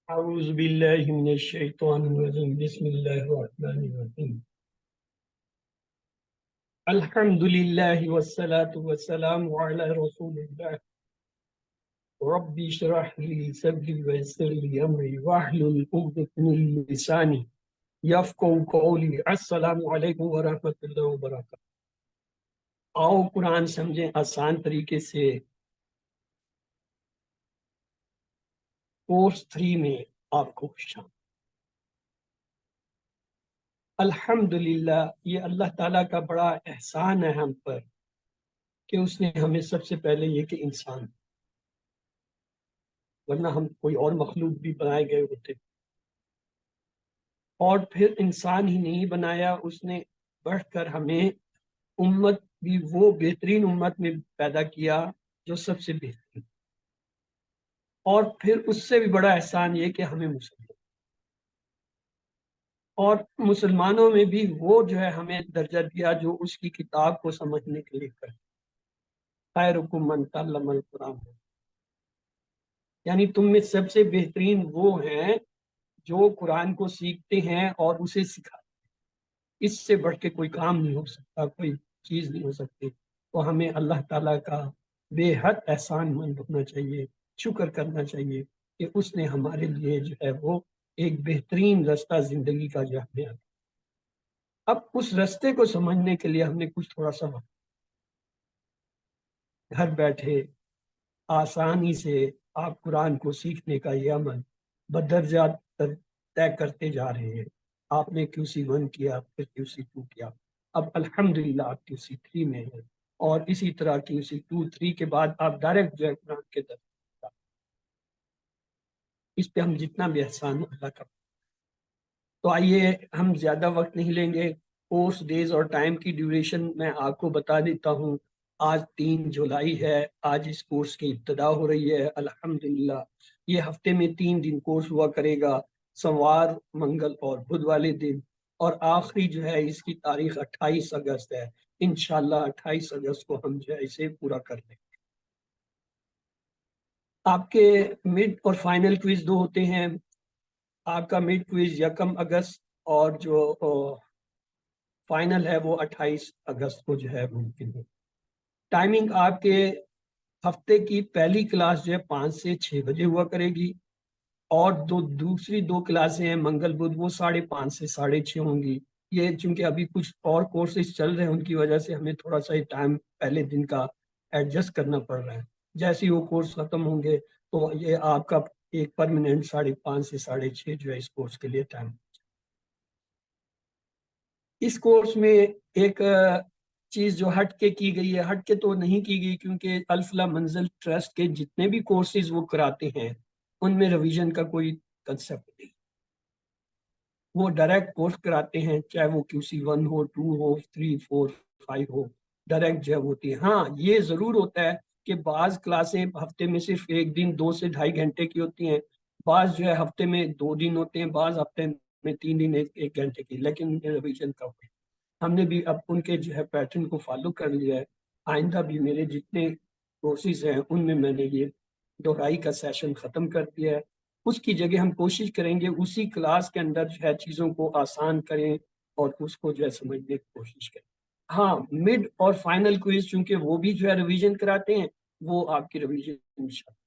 أعوذ بالله من الشيطان الرجيم بسم الله الرحمن الرحيم الحمد لله والصلاة والسلام على رسول الله ربي اشرح لي صدري ويسر لي أمري واحلل عقدة من لساني يفقهوا قولي السلام علیکم ورحمۃ اللہ وبرکاتہ۔ آؤ قرآن سمجھیں آسان طریقے سے، کورس 3 میں آپ کو خوش آمدید۔ الحمدللہ، یہ اللہ تعالیٰ کا بڑا احسان ہے ہم پر کہ اس نے ہمیں سب سے پہلے یہ کہ انسان، ورنہ ہم کوئی اور مخلوق بھی بنائے گئے ہوتے، اور پھر انسان ہی نہیں بنایا، اس نے بڑھ کر ہمیں امت بھی وہ بہترین امت میں پیدا کیا جو سب سے بہترین، اور پھر اس سے بھی بڑا احسان یہ کہ ہمیں اور مسلمانوں میں بھی وہ جو ہے ہمیں درجہ دیا جو اس کی کتاب کو سمجھنے کے لیے کرے۔ خیرکم من تعلم القرآن، یعنی تم میں سب سے بہترین وہ ہیں جو قرآن کو سیکھتے ہیں اور اسے سکھاتے ہیں۔ اس سے بڑھ کے کوئی کام نہیں ہو سکتا، کوئی چیز نہیں ہو سکتی۔ تو ہمیں اللہ تعالیٰ کا بے حد احسان مند ہونا چاہیے، شکر کرنا چاہیے کہ اس نے ہمارے لیے جو ہے وہ ایک بہترین رستہ زندگی کا جو ہمیں آتا۔ اب اس رستے کو سمجھنے کے لیے ہم نے کچھ تھوڑا سا وقت، گھر بیٹھے آسانی سے آپ قرآن کو سیکھنے کا یہ عمل بدرجات طے کرتے جا رہے ہیں۔ آپ نے QC1 کیا، پھر QC2 کیا، اب الحمدللہ آپ QC3 میں ہیں، اور اسی طرح QC2 3 کے بعد آپ ڈائریکٹ جو ہے قرآن کے درس، اس پہ ہم جتنا بھی احسان اللہ کا۔ تو آئیے ہم زیادہ وقت نہیں لیں گے، کورس ڈیز اور ٹائم کی ڈیوریشن میں آپ کو بتا دیتا ہوں۔ آج 3 جولائی ہے، آج اس کورس کی ابتدا ہو رہی ہے الحمدللہ۔ یہ ہفتے میں 3 دن کورس ہوا کرے گا، سوموار، منگل اور بدھ والے دن، اور آخری جو ہے اس کی تاریخ 28 اگست ہے۔ انشاءاللہ 28 اگست کو ہم جو ہے اسے پورا کر لیں گے۔ آپ کے مڈ اور فائنل کوئز 2 ہوتے ہیں۔ آپ کا مڈ کوئز 1 اگست اور جو فائنل ہے وہ 28 اگست کو جو ہے ممکن ہے۔ ٹائمنگ آپ کے ہفتے کی پہلی کلاس جو ہے 5 سے 6 بجے ہوا کرے گی، اور دوسری 2 کلاسیں ہیں منگل بدھ، وہ 5:30 سے 6:30 ہوں گی۔ یہ چونکہ ابھی کچھ اور کورسز چل رہے ہیں، ان کی وجہ سے ہمیں تھوڑا سا ٹائم پہلے دن کا ایڈجسٹ کرنا پڑ رہا ہے۔ جیسے ہی وہ کورس ختم ہوں گے تو یہ آپ کا ایک پرماننٹ 5:30 سے 6:30 جو ہے اس کورس کے لیے ٹائم۔ اس کورس میں ایک چیز جو ہٹ کے کی گئی ہے، ہٹ کے تو نہیں کی گئی کیونکہ الفلاح منزل ٹرسٹ کے جتنے بھی کورسز وہ کراتے ہیں ان میں ریویژن کا کوئی کنسپٹ نہیں، وہ ڈائریکٹ کورس کراتے ہیں، چاہے وہ QC1 ہو، 2 ہو، 3 4 5 ہو، ڈائریکٹ جو ہوتی ہے۔ ہاں یہ ضرور ہوتا ہے کہ بعض کلاسیں ہفتے میں صرف 1 دن 2 سے 2.5 گھنٹے کی ہوتی ہیں، بعض جو ہے ہفتے میں 2 دن ہوتے ہیں، بعض ہفتے میں 3 دن 1 گھنٹے کی، لیکن ریویژن کا ہوئی۔ ہم نے بھی اب ان کے جو ہے پیٹرن کو فالو کر لیا ہے۔ آئندہ بھی میرے جتنے کورسز ہیں ان میں نے یہ دہرائی کا سیشن ختم کر دیا ہے۔ اس کی جگہ ہم کوشش کریں گے اسی کلاس کے اندر جو ہے چیزوں کو آسان کریں اور اس کو جو ہے سمجھنے کی کوشش کریں۔ ہاں مڈ اور فائنل کوئز چونکہ وہ بھی جو ہے ریویژن کراتے ہیں، وہ آپ کی ریویژن انشاءاللہ۔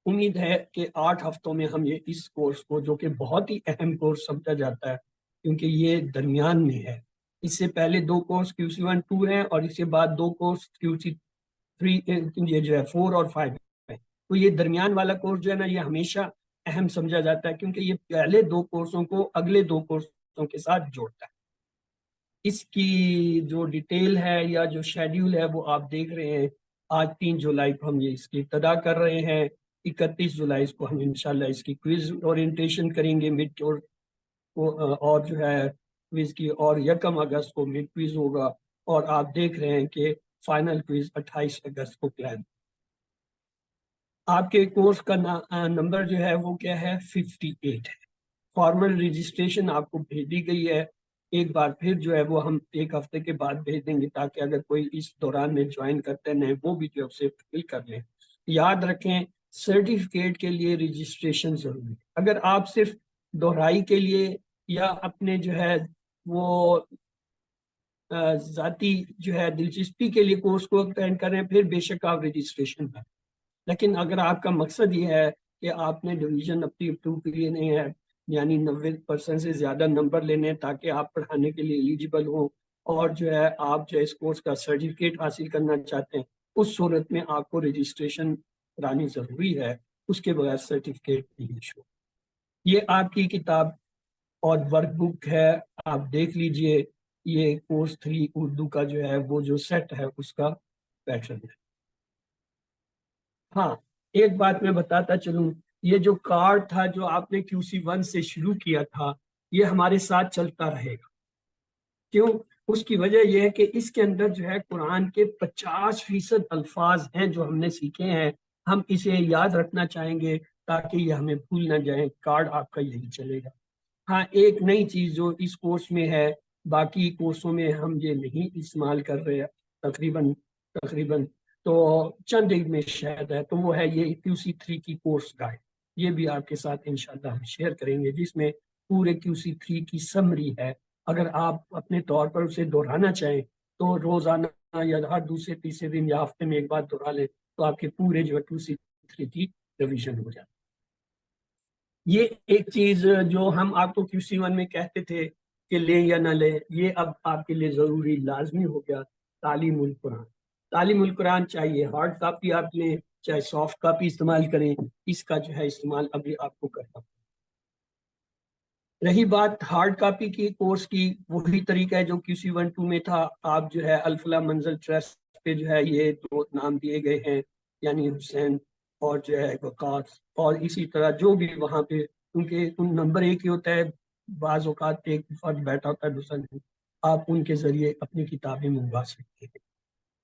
امید ہے کہ 8 ہفتوں میں ہم یہ اس کورس کو، جو کہ بہت ہی اہم کورس سمجھا جاتا ہے کیونکہ یہ درمیان میں ہے، اس سے پہلے 2 کورس QC1 2 ہیں، اور اس کے بعد 2 کورس QC3 یہ جو ہے 4 اور 5 ہے۔ تو یہ درمیان والا کورس جو ہے نا، یہ ہمیشہ اہم سمجھا جاتا ہے کیونکہ یہ پہلے 2 کورسوں کو اگلے 2 کورسوں کے ساتھ جوڑتا ہے۔ اس کی جو ڈیٹیل ہے یا جو شیڈیول ہے وہ آپ دیکھ رہے ہیں۔ آج 3 جولائی کو ہم یہ اس کی ابتدا کر رہے ہیں، 31 جولائی کو ہم انشاءاللہ اس کی کوئز اورینٹیشن کریں گے مڈ اور جو ہے کوئز کی، اور 1 اگست کو مڈ کوئز ہوگا، اور آپ دیکھ رہے ہیں کہ فائنل کوئز 28 اگست کو پلان۔ آپ کے کورس کا نمبر جو ہے وہ کیا ہے، 58 ہے۔ فارمل رجسٹریشن آپ کو بھیج دی گئی ہے، ایک بار پھر جو ہے وہ ہم ایک ہفتے کے بعد بھیج دیں گے تاکہ اگر کوئی اس دوران میں جوائن کرتے ہیں وہ بھی جو ہے اسے فل کر لیں۔ یاد رکھیں سرٹیفکیٹ کے لیے رجسٹریشن ضروری ہے۔ اگر آپ صرف دہرائی کے لیے یا اپنے جو ہے وہ ذاتی جو ہے دلچسپی کے لیے کورس کو اٹینڈ کر رہے ہیں پھر بے شک آپ رجسٹریشن کریں، لیکن اگر آپ کا مقصد یہ ہے کہ آپ نے ڈویژن اپنی امپروو کے لیے نہیں ہے، یعنی 90% سے زیادہ نمبر لینے ہیں تاکہ آپ پڑھانے کے لیے ایلیجیبل ہوں، اور جو ہے آپ جو ہے اس کورس کا سرٹیفکیٹ حاصل کرنا چاہتے ہیں، اس صورت میں آپ کو رجسٹریشن کرانی ضروری ہے، اس کے بغیر سرٹیفکیٹ نہیں ایشو۔ یہ آپ کی کتاب اور ورک بک ہے، آپ دیکھ لیجئے، یہ کورس 3 اردو کا جو ہے وہ جو سیٹ ہے اس کا پیٹرن ہے۔ ہاں ایک بات میں بتاتا چلوں، یہ جو کارڈ تھا جو آپ نے QC1 سے شروع کیا تھا یہ ہمارے ساتھ چلتا رہے گا۔ کیوں؟ اس کی وجہ یہ ہے کہ اس کے اندر جو ہے قرآن کے 50% الفاظ ہیں جو ہم نے سیکھے ہیں، ہم اسے یاد رکھنا چاہیں گے تاکہ یہ ہمیں بھول نہ جائیں۔ کارڈ آپ کا یہی چلے گا۔ ہاں ایک نئی چیز جو اس کورس میں ہے باقی کورسوں میں ہم یہ نہیں استعمال کر رہے تقریباً تو چند ایک میں شاید ہے، تو وہ ہے یہ QC3 کی کورس گائیڈ۔ یہ بھی آپ کے ساتھ انشاءاللہ ہم شیئر کریں گے جس میں پورے QC3 کی سمری ہے۔ اگر آپ اپنے طور پر اسے دہرانا چاہیں تو روزانہ یا ہر دوسرے تیسرے دن یا ہفتے میں ایک بار دہرا لیں تو آپ کے پورے جو ہے QC3 کی ریویژن ہو جاتی ہے۔ یہ ایک چیز جو ہم آپ کو QC1 میں کہتے تھے کہ لیں یا نہ لیں، یہ اب آپ کے لیے ضروری لازمی ہو گیا، تعلیم القرآن۔ تعلیم القرآن چاہیے ہارڈ کاپی آپ لیں چاہے سافٹ کاپی استعمال کریں، اس کا جو ہے استعمال ابھی آپ کو کرنا پڑے۔ رہی بات ہارڈ کاپی کی کورس کی، وہی طریقہ ہے جو QC1-2 میں تھا۔ آپ جو ہے الفلاح منزل ٹرسٹ پہ جو ہے یہ 2 نام دیے گئے ہیں، یعنی حسین اور جو ہے وقاص، اور اسی طرح جو بھی وہاں پہ، کیونکہ ان نمبر ایک ہی ہوتا ہے، بعض اوقات ایک فرد بیٹھا ہوتا ہے دوسرا نہیں، آپ ان کے ذریعے اپنی کتابیں منگوا سکتے ہیں۔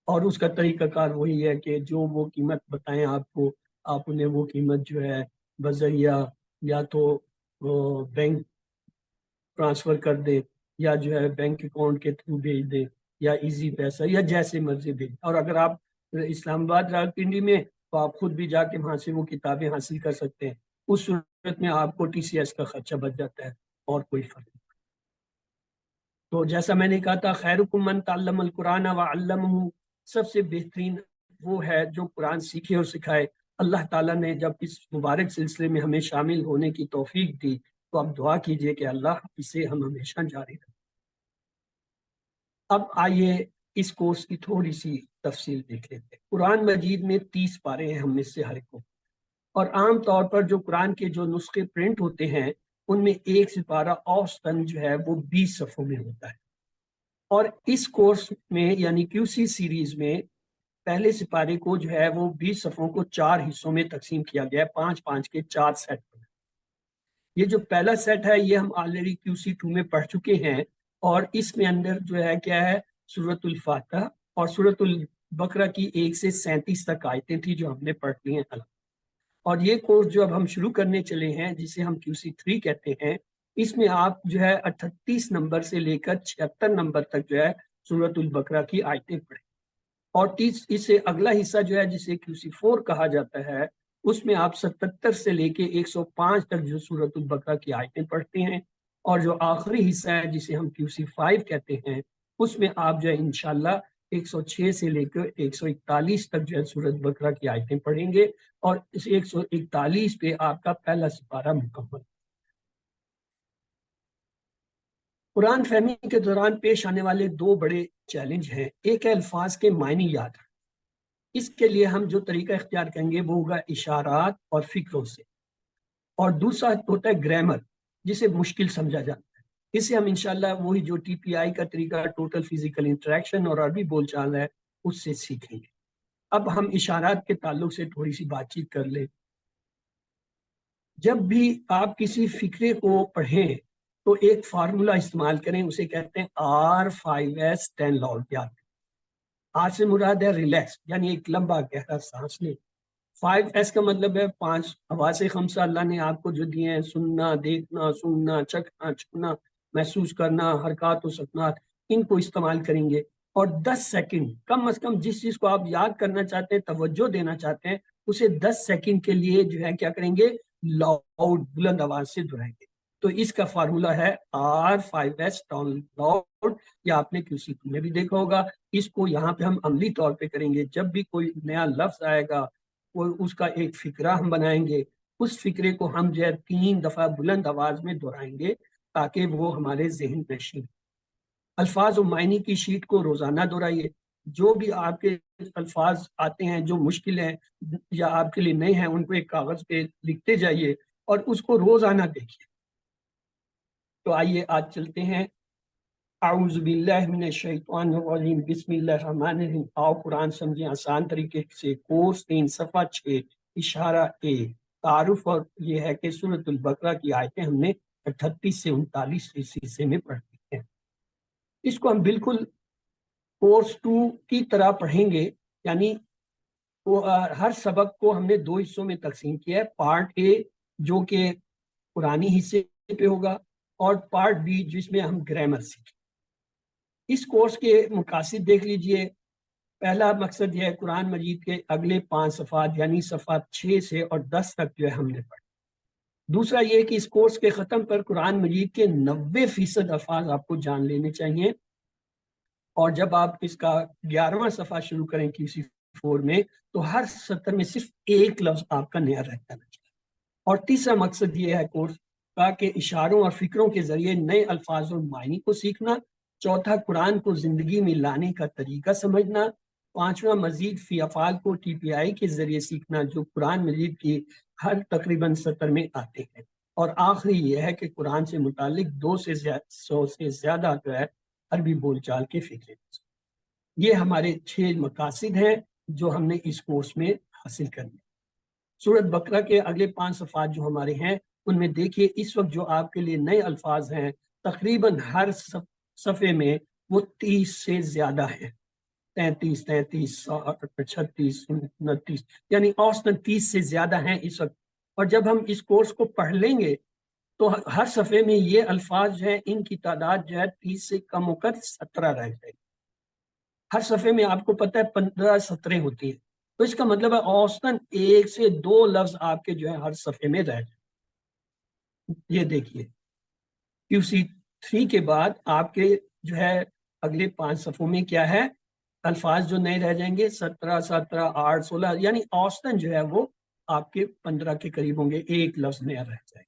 اور اس کا طریقہ کار وہی ہے کہ جو وہ قیمت بتائیں آپ کو، آپ انہیں وہ قیمت جو ہے بذریعہ یا تو بینک ٹرانسفر کر دیں یا جو ہے بینک اکاؤنٹ کے تھرو بھیج دیں یا ایزی پیسہ یا جیسے مرضی بھیج۔ اور اگر آپ اسلام آباد راولپنڈی میں تو آپ خود بھی جا کے وہاں سے وہ کتابیں حاصل کر سکتے ہیں، اس صورت میں آپ کو TCS کا خرچہ بچ جاتا ہے اور کوئی فرق نہیں۔ تو جیسا میں نے کہا تھا خیرکم من تعلم القرآن وعلمہ، سب سے بہترین وہ ہے جو قرآن سیکھے اور سکھائے۔ اللہ تعالیٰ نے جب اس مبارک سلسلے میں ہمیں شامل ہونے کی توفیق دی تو اب دعا کیجئے کہ اللہ اسے ہم ہمیشہ جاری رکھیں۔ اب آئیے اس کورس کی تھوڑی سی تفصیل دیکھ لیتے ہیں۔ قرآن مجید میں 30 پارے ہیں ہم میں سے ہر ایک کو، اور عام طور پر جو قرآن کے جو نسخے پرنٹ ہوتے ہیں ان میں ایک سپارہ اوسطاً جو ہے وہ 20 صفحوں میں ہوتا ہے، اور اس کورس میں یعنی QC سیریز میں پہلے سپارے کو جو ہے وہ 20 صفحوں کو 4 حصوں میں تقسیم کیا گیا ہے، 5-5 کے 4 سیٹ پر۔ یہ جو پہلا سیٹ ہے یہ ہم آلریڈی QC2 میں پڑھ چکے ہیں، اور اس میں اندر جو ہے کیا ہے، سورۃ الفاتحہ اور سورۃ البقرہ کی 1 سے 37 تک آیتیں تھی جو ہم نے پڑھ لی ہیں۔ اور یہ کورس جو اب ہم شروع کرنے چلے ہیں جسے ہم QC3 کہتے ہیں، اس میں آپ جو ہے 38 نمبر سے لے کر 76 نمبر تک جو ہے سورۃ البقرہ کی آیتیں پڑھیں، اور اس سے اگلا حصہ جو ہے جسے QC4 کہا جاتا ہے اس میں آپ 77 سے لے کے 105 تک جو سورۃ البقرہ کی آیتیں پڑھتے ہیں، اور جو آخری حصہ ہے جسے ہم QC5 کہتے ہیں اس میں آپ جو ہے انشاءاللہ 106 سے لے کر 141 تک جو ہے سورۃ بقرہ کی آیتیں پڑھیں گے، اور اس 141 پہ آپ کا پہلا سپارہ مکمل۔ قرآن فہمی کے دوران پیش آنے والے 2 بڑے چیلنج ہیں، ایک ہے الفاظ کے معنی یاد رکھنا، اس کے لیے ہم جو طریقہ اختیار کریں گے وہ ہوگا اشارات اور فکروں سے، اور دوسرا ہوتا ہے گرامر جسے مشکل سمجھا جاتا ہے، اسے ہم انشاءاللہ وہی جو TPI کا طریقہ ٹوٹل فزیکل انٹریکشن اور عربی بول چال ہے اس سے سیکھیں گے۔ اب ہم اشارات کے تعلق سے تھوڑی سی بات چیت کر لیں۔ جب بھی آپ کسی فکرے کو پڑھیں تو ایک فارمولا استعمال کریں، اسے کہتے ہیں R5S10 لاؤ۔ یاد آر سے مراد ہے ریلیکس، یعنی ایک لمبا گہرا سانس لیں، 5S کا مطلب ہے 5 حواس خمسہ اللہ نے آپ کو جو دیے ہیں، سننا، دیکھنا، سونگنا، چکھنا، چھونا، محسوس کرنا، حرکات و سکنات، ان کو استعمال کریں گے۔ اور 10 سیکنڈ کم از کم جس چیز کو آپ یاد کرنا چاہتے ہیں، توجہ دینا چاہتے ہیں، اسے 10 سیکنڈ کے لیے جو ہے کیا کریں گے، لاؤڈ، بلند آواز سے دہرائیں گے۔ تو اس کا فارمولا ہے R5S ٹاؤن لاؤڈ، یا آپ نے QC2 میں بھی دیکھا ہوگا۔ اس کو یہاں پہ ہم عملی طور پہ کریں گے۔ جب بھی کوئی نیا لفظ آئے گا، اس کا ایک فقرہ ہم بنائیں گے، اس فقرے کو ہم جو ہے 3 دفعہ بلند آواز میں دہرائیں گے تاکہ وہ ہمارے ذہن نشین۔ الفاظ و معنی کی شیٹ کو روزانہ دہرائیے۔ جو بھی آپ کے الفاظ آتے ہیں جو مشکل ہیں یا آپ کے لیے نئے ہیں، ان کو ایک کاغذ پہ لکھتے جائیے اور اس کو روزانہ دیکھیے۔ تو آئیے آج چلتے ہیں۔ اعوذ باللہ من الشیطان الرجیم، بسم اللہ الرحمن الرحیم۔ آؤ قرآن سمجھیں آسان طریقے سے۔ کورس 3 صفحہ 6 اشارہ اے۔ تعارف اور یہ ہے کہ سورۃ البقرہ کی آیتیں ہم نے 38 سے 39 اس حصے میں پڑھی ہیں۔ اس کو ہم بالکل کورس 2 کی طرح پڑھیں گے، یعنی ہر سبق کو ہم نے 2 حصوں میں تقسیم کیا ہے۔ پارٹ اے جو کہ قرآنی حصے پہ ہوگا، اور پارٹ بی جس میں ہم گرامر سیکھیں۔ اس کورس کے مقاصد دیکھ لیجئے۔ پہلا مقصد یہ ہے قرآن مجید کے اگلے 5 صفحات یعنی صفحات 6 سے اور 10 تک جو ہے ہم نے پڑھا۔ دوسرا یہ کہ اس کورس کے ختم پر قرآن مجید کے 90% الفاظ آپ کو جان لینے چاہیے، اور جب آپ اس کا 11واں صفحہ شروع کریں QC4 میں، تو ہر سطر میں صرف ایک لفظ آپ کا نیا رہتا ہے۔ اور تیسرا مقصد یہ ہے کورس کا کہ اشاروں اور فکروں کے ذریعے نئے الفاظ اور معنی کو سیکھنا۔ چوتھا، قرآن کو زندگی میں لانے کا طریقہ سمجھنا۔ پانچواں، مزید فی افعال کو TPI کے ذریعے سیکھنا جو قرآن مجید کی ہر تقریباً سطر میں آتے ہیں۔ اور آخری یہ ہے کہ قرآن سے متعلق 200 سے زیادہ جو ہے عربی بول چال کے فکرے۔ یہ ہمارے 6 مقاصد ہیں جو ہم نے اس کورس میں حاصل کرنے۔ سورۃ بقرہ کے اگلے 5 صفحات جو ہمارے ہیں ان میں دیکھیے، اس وقت جو آپ کے لیے نئے الفاظ ہیں تقریباً ہر صفحے میں وہ 30 سے زیادہ ہیں۔ 33، 36، 29، یعنی اوسطاً 30 سے زیادہ ہیں اس وقت۔ اور جب ہم اس کورس کو پڑھ لیں گے تو ہر صفحے میں یہ الفاظ ہیں، ان کی تعداد جو ہے 30 سے کم ہو کر 17 رہ جائے گی۔ ہر صفحے میں آپ کو پتہ ہے 15 سطریں ہوتی ہیں، تو اس کا مطلب ہے اوسطاً 1 سے 2 لفظ آپ کے جو ہے ہر صفحے میں رہ جائیں۔ یہ دیکھیے QC3 کے بعد آپ کے جو ہے اگلے 5 صفحوں میں کیا ہے، الفاظ جو نئے رہ جائیں گے 17، 8، 16، یعنی اوسطاً جو ہے وہ آپ کے 15 کے قریب ہوں گے، ایک لفظ نیا رہ جائے۔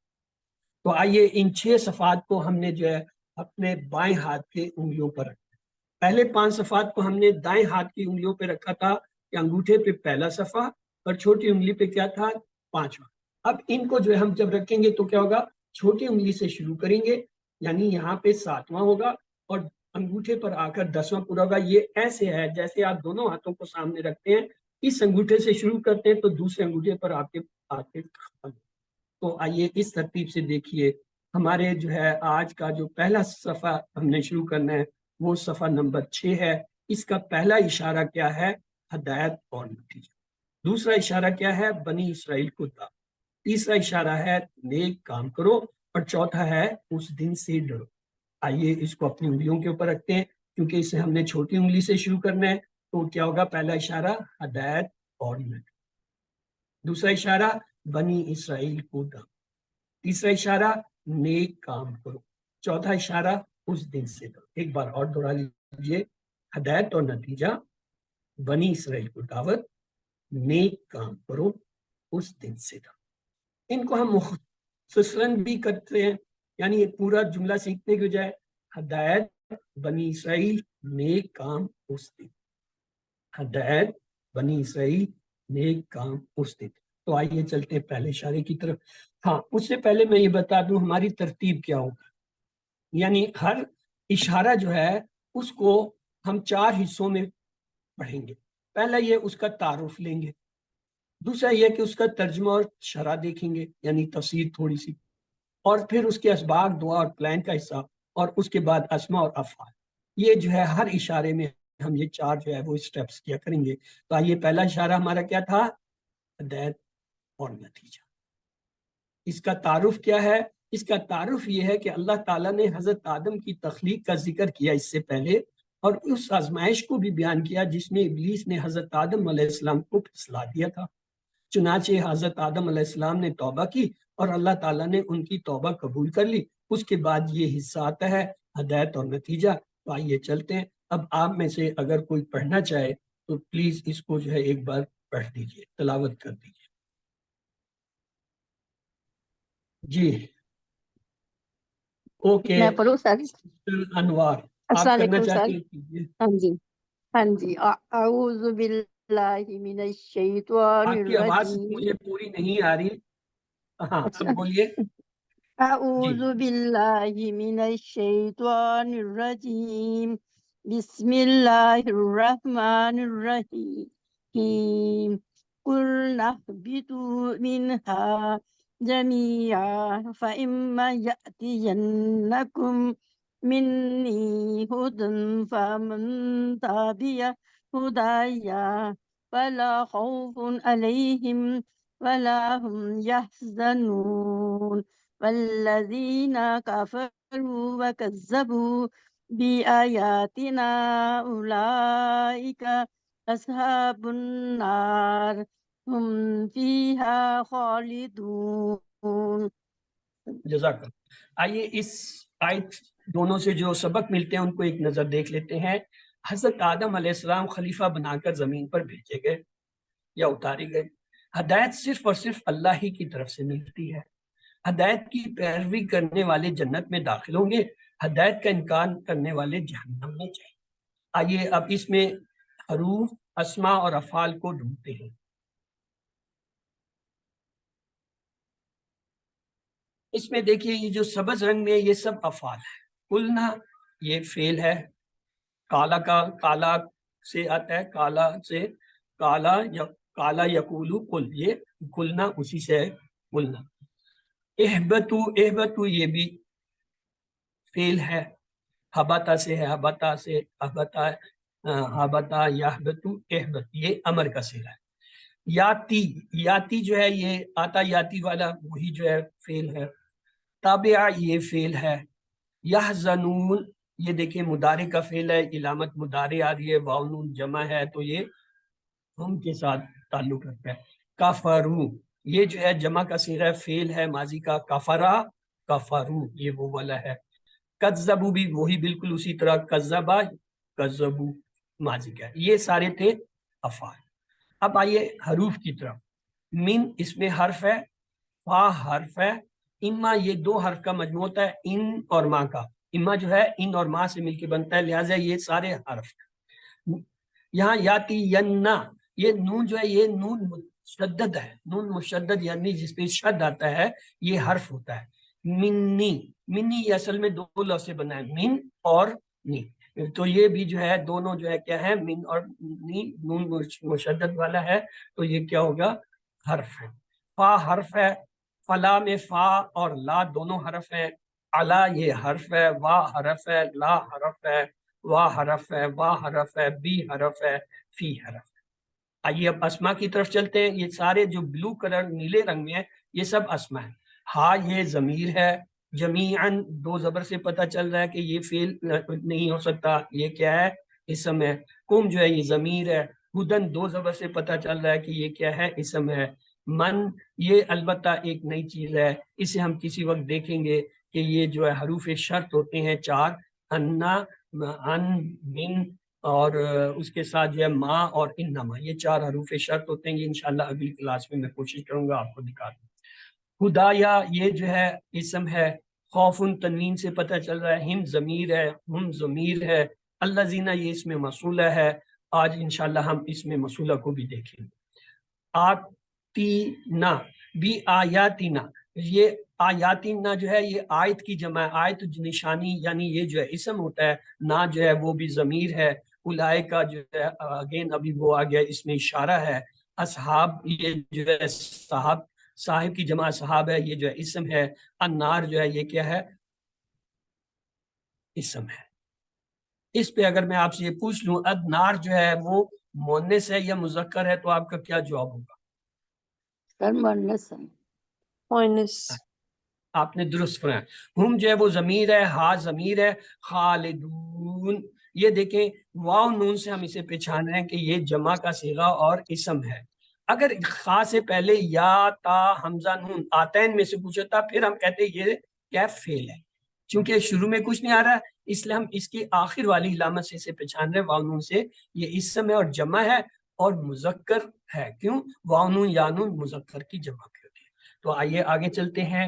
تو آئیے ان 6 صفحات کو ہم نے جو ہے اپنے بائیں ہاتھ کے انگلیوں پر رکھا۔ پہلے 5 صفحات کو ہم نے دائیں ہاتھ کی انگلیوں پہ رکھا تھا کہ انگوٹھے پہ پہلا صفحہ اور چھوٹی انگلی پہ کیا تھا، 5واں۔ اب ان کو جو ہے ہم جب رکھیں گے تو کیا ہوگا، چھوٹی انگلی سے شروع کریں گے، یعنی یہاں پہ 7واں ہوگا اور انگوٹھے پر آ کر 10واں پورا ہوگا۔ یہ ایسے ہے جیسے آپ دونوں ہاتھوں کو سامنے رکھتے ہیں، اس انگوٹھے سے شروع کرتے ہیں تو دوسرے انگوٹھے پر آپ کے آتے ختم۔ تو آئیے اس ترتیب سے دیکھیے، ہمارے جو ہے آج کا جو پہلا صفحہ ہم نے شروع کرنا ہے وہ صفحہ نمبر 6 ہے۔ اس کا پہلا اشارہ کیا ہے، ہدایت اور نتیجہ۔ دوسرا اشارہ کیا ہے، بنی اسرائیل کو دعوت۔ تیسرا اشارہ ہے نیک کام کرو، اور چوتھا ہے اس دن سے ڈرو۔ آئیے اس کو اپنی انگلیوں کے اوپر رکھتے ہیں، کیونکہ اسے ہم نے چھوٹی انگلی سے شروع کرنا ہے۔ تو کیا ہوگا، پہلا اشارہ ہدایت اور نتیجہ، دوسرا اشارہ بنی اسرائیل کو دعوت، تیسرا اشارہ نیک کام کرو، چوتھا اشارہ اس دن سے ڈرو۔ ایک بار اور دوہرا لیجیے، ہدایت اور نتیجہ، بنی اسرائیل کو دعوت، نیک کام کرو، اس دن سے ڈرو۔ ان کو ہم مختصراً بھی کرتے ہیں، یعنی یہ پورا جملہ سیکھنے کے بجائے ہدایت بنی اسرائیل، نیک کام اس دن، ہدایت بنی اسرائیل، نیک کام اس دن۔ تو آئیے چلتے ہیں پہلے اشارے کی طرف۔ ہاں، اس سے پہلے میں یہ بتا دوں ہماری ترتیب کیا ہوگا، یعنی ہر اشارہ جو ہے اس کو ہم 4 حصوں میں پڑھیں گے۔ پہلا یہ اس کا تعارف لیں گے، دوسرا یہ کہ اس کا ترجمہ اور شرح دیکھیں گے، یعنی تفسیر تھوڑی سی، اور پھر اس کے اسباق، دعا اور پلان کا حصہ، اور اس کے بعد اسماء اور افعال۔ یہ جو ہے ہر اشارے میں ہم یہ 4 جو ہے وہ اسٹیپس کیا کریں گے۔ تو آئیے پہلا اشارہ ہمارا کیا تھا، ہدایت اور نتیجہ۔ اس کا تعارف کیا ہے؟ اس کا تعارف یہ ہے کہ اللہ تعالیٰ نے حضرت آدم کی تخلیق کا ذکر کیا اس سے پہلے، اور اس آزمائش کو بھی بیان کیا جس میں ابلیس نے حضرت آدم علیہ السلام کو پھسلا دیا تھا۔ چنانچہ حضرت آدم علیہ السلام نے توبہ کی اور اللہ تعالیٰ نے ان کی توبہ قبول کر لی۔ اس کے بعد یہ حصہ آتا ہے ہدایت اور نتیجہ۔ تو آئیے چلتے ہیں۔ اب آپ میں سے اگر کوئی پڑھنا چاہے تو پلیز اس کو جو ہے ایک بار پڑھ دیجئے، تلاوت کر دیجئے۔ جی اوکے، میں پڑھوں سر؟ انوار آپ السلام کرنا علیکم سر۔ چاہتے ہیں کیجئے۔ ہاں جی، ہاں جی، اعوذ باللہ من الشیطان آپ کی آواز الرجیم۔ مجھے پوری نہیں آ رہی۔ ہاں اب اچھا، بولیے۔ جی اعوذ باللہ من الشیطان الرجیم، بسم اللہ الرحمن الرحیم، قلنا اهبطوا منها جميعا فإما يأتينكم مني هدى فمن تبع هدايا فلا خوف عليهم ولا هم يحزنون والذين كفروا وكذبوا بآياتنا أولئك أصحاب النار هم فيها خالدون۔ جزاک اللہ۔ آئیے اس آیت دونوں سے جو سبق ملتے ہیں ان کو ایک نظر دیکھ لیتے ہیں۔ حضرت آدم علیہ السلام خلیفہ بنا کر زمین پر بھیجے گئے یا اتارے گئے۔ ہدایت صرف اور صرف اللہ ہی کی طرف سے ملتی ہے۔ ہدایت کی پیروی کرنے والے جنت میں داخل ہوں گے، ہدایت کا انکار کرنے والے جہنم میں جائیں گے۔ آئیے اب اس میں حروف، اسماء اور افعال کو ڈھونڈتے ہیں۔ اس میں دیکھیے یہ جو سبز رنگ میں یہ سب افعال ہے۔ قلنا یہ فعل ہے، کالا کا کالا سے آتا ہے، کالا سے کالا یا کالا یقولو قل، یہ قلنا اسی سے ہے قلنا۔ اہبتو، اہبتو یہ بھی فعل ہے، حبتا سے ہے، حبتا سے حبتا، حبتا یحبتو اہبت، یہ امر کا صیغہ ہے۔ یاتی، یاتی جو ہے یہ آتا یاتی والا وہی جو ہے فعل ہے۔ تابعہ یہ فعل ہے۔ یحزنون یہ دیکھیں مضارع کا فعل ہے، علامت مضارع آ رہی ہے، واو نون جمع ہے تو یہ ہم کے ساتھ تعلق رکھتا ہے۔ کفرو یہ جو ہے جمع کا صیغہ فعل ہے ماضی کا، کفرا کفرو یہ وہ والا ہے۔ کذبو بھی وہی بالکل اسی طرح، کذبا کذبو ماضی کا ہے۔ یہ سارے تھے افعال۔ اب آئیے حروف کی طرف۔ من اس میں حرف ہے، فا حرف ہے، اما یہ دو حرف کا مجموعہ ہوتا ہے، ان اور ماں کا۔ اما جو ہے ان اور ماں سے مل کے بنتا ہے، لہٰذا یہ سارے حرف ہیں۔ یہاں یاتی یننا، یہ نون جو ہے یہ نون مشدد ہے، نون مشدد یعنی جس پہ شد آتا ہے یہ حرف ہوتا ہے۔ منی، منی یہ اصل میں دو لفظ سے بنا ہے، من اور نی، تو یہ بھی جو ہے دونوں جو ہے کیا ہے، من اور نی، نون مشدد والا ہے تو یہ کیا ہوگا، حرف ہے۔ فا حرف ہے، فلا میں فا اور لا دونوں حرف ہیں۔ علا یہ حرف ہے، وا حرف ہے، لا حرف ہے، وا حرف ہے، وا حرف ہے، بی حرف ہے، فی حرف ہے۔ آئیے اب اسما کی طرف چلتے ہیں۔ یہ سارے جو بلو کلر نیلے رنگ میں ہیں یہ سب اسما ہے۔ ہا یہ ضمیر ہے، جمیعاً دو زبر سے پتہ چل رہا ہے کہ یہ فعل نہیں ہو سکتا، یہ کیا ہے، اسم ہے۔ کم جو ہے یہ ضمیر ہے، ہدن دو زبر سے پتہ چل رہا ہے کہ یہ کیا ہے، اسم ہے۔ من یہ البتہ ایک نئی چیز ہے، اسے ہم کسی وقت دیکھیں گے کہ یہ جو ہے حروف شرط ہوتے ہیں چار، انا، ان، من اور اس کے ساتھ جو ہے ما اور انما، یہ چار حروف شرط ہوتے ہیں۔ یہ انشاءاللہ اگلی کلاس میں کوشش کروں گا آپ کو دکھا دوں۔ ہدایا یہ جو ہے اسم ہے، خوف تنوین سے پتہ چل رہا ہے، ہم ضمیر ہے، ہم ضمیر ہے، الذین یہ اس میں موصولہ ہے۔ آج انشاءاللہ ہم اس میں موصولہ کو بھی دیکھیں گے۔ آتینا بھی آیاتینا، یہ آیاتینا جو ہے یہ آیت کی جمع ہے، آیت نشانی یعنی یہ جو ہے اسم ہوتا ہے، نا جو ہے وہ بھی ضمیر ہے، اولائے کا جو ہے اگین ابھی وہ آ گیا اس میں اشارہ ہے۔ اصحاب یہ جو ہے صاحب، صاحب کی جمع صحاب ہے، یہ جو ہے اسم ہے۔ النار جو ہے یہ کیا ہے، اسم ہے۔ اس پہ اگر میں آپ سے یہ پوچھ لوں النار جو ہے وہ مؤنث ہے یا مذکر ہے تو آپ کا کیا جواب ہوگا؟ سر مؤنث ہے. مؤنث. آپ نے درست فرمایا. ہم جو ہے وہ ضمیر ہے، ہا ضمیر ہے. خالدون، یہ دیکھیں واو نون سے ہم اسے پہچان رہے ہیں کہ یہ جمع کا صیغہ اور اسم ہے. اگر خا سے پہلے یا تا حمزہ نون آتین میں سے پوچھتا پھر ہم کہتے یہ کیا فعل ہے. چونکہ شروع میں کچھ نہیں آ رہا اس لیے ہم اس کی آخر والی علامت سے اسے پہچان رہے ہیں. واو نون سے یہ اسم ہے اور جمع ہے اور مذکر ہے. کیوں؟ واو نون یا نون مذکر کی جمع کی ہوتی ہے. تو آئیے آگے چلتے ہیں.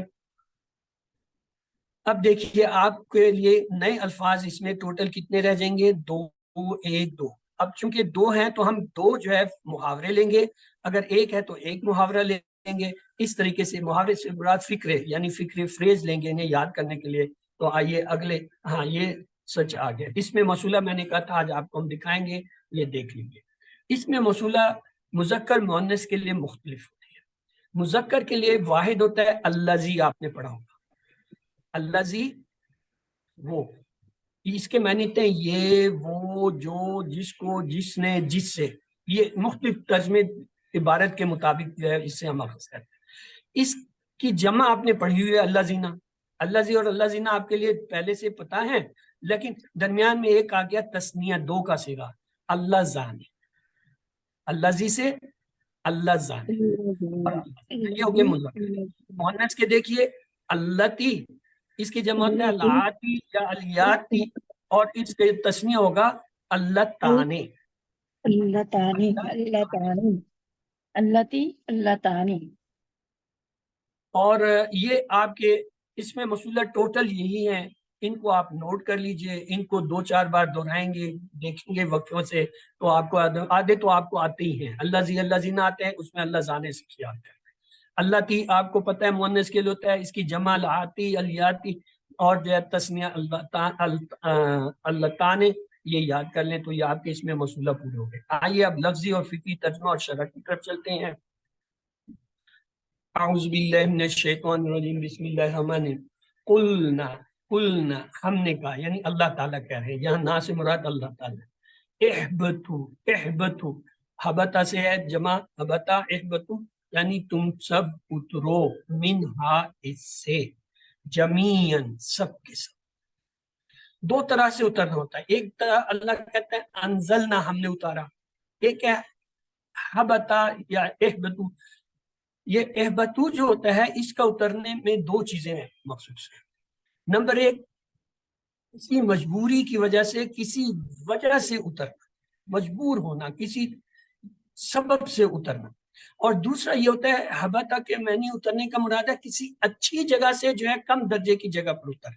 اب دیکھیے آپ کے لیے نئے الفاظ اس میں ٹوٹل کتنے رہ جائیں گے؟ 2 1 2. اب چونکہ 2 ہیں تو ہم 2 جو ہے محاورے لیں گے، اگر 1 ہے تو 1 محاورہ لیں گے. اس طریقے سے محاورے سے مراد فکرے یعنی فکری فریز لیں گے انہیں یاد کرنے کے لیے. تو آئیے اگلے، ہاں یہ سچ آ گیا. اس میں موصولہ میں نے کہا تھا آج آپ کو ہم دکھائیں گے، یہ دیکھ لیجیے. اس میں موصولہ مذکر مؤنث کے لیے مختلف ہوتی ہے. مذکر کے لیے واحد ہوتا ہے الذی، آپ نے پڑھا ہوگا الذی، وہ. اس کے معنی ہوتے ہیں یہ وہ جو جس کو جس نے جس سے. یہ مختلف ترجمے عبارت کے مطابق جو ہے اس سے ہم اخذ کرتے ہیں. اس کی جمع آپ نے پڑھی ہوئی ہے اللہ زینہ. اللہ زی اور اللہ زینہ آپ کے لیے پہلے سے پتا ہے، لیکن درمیان میں ایک آ گیا تثنیہ 2 کا صیغہ اللہ زانے. اللہ زی سے اللہ زانے یہ ہو گئے مذکر. مؤنث کے دیکھیے اللتی، اس کی جمع ہوتا ہے العاتی یا الیاتی، اور اس کے تثنیہ ہوگا اللہ تانے. اللہ تعالی، اللہ تعالی، اللتی، اللہ تعالی. اور یہ آپ کے اس میں موصولہ ٹوٹل یہی ہیں. ان کو آپ نوٹ کر لیجئے، ان کو 2 4 بار دہرائیں گے، دیکھیں گے وقفوں سے تو آپ کو آدھے تو آپ کو آتے ہی ہیں. اللہ زی اللہ زینا آتے ہیں، اس میں اللہ زانے سے کیا آتا ہے. اللہ تی آپ کو پتہ ہے مؤنث کے لیے ہوتا ہے، اس کی جمع العاتی الیاتی اور جو ہے تسنیہ اللہ تانے. یہ یاد کر لیں تو یہ آپ کے اس میں موصولہ پورے ہو گئے. آئیے اب لفظی اور فقہی ترجمہ اور شرح کی طرف چلتے ہیں. اعوذ باللہ من الشیطان الرجیم، بسم اللہ الرحمن الرحیم. قلنا ہم نے کہا، یعنی اللہ تعالیٰ کہہ رہے ہیں، یہاں نا سے مراد اللہ تعالیٰ. احبتو حبتا سے ہے جمع حبتا احبتو، یعنی تم سب اترو منہا اس سے جمیعاً سب کے سب. 2 طرح سے اترنا ہوتا ہے. ایک طرح اللہ کہتا ہے انزلنا، ہم نے اتارا. ایک ہے حبتا یا احبتو. یہ احبتو جو ہوتا ہے اس کا اترنے میں 2 چیزیں ہیں مخصوص ہیں. نمبر 1 کسی مجبوری کی وجہ سے، کسی وجہ سے اترنا، مجبور ہونا، کسی سبب سے اترنا. اور دوسرا یہ ہوتا ہے حبتا کے معنی اترنے کا مراد ہے کسی اچھی جگہ سے جو ہے کم درجے کی جگہ پر اتر.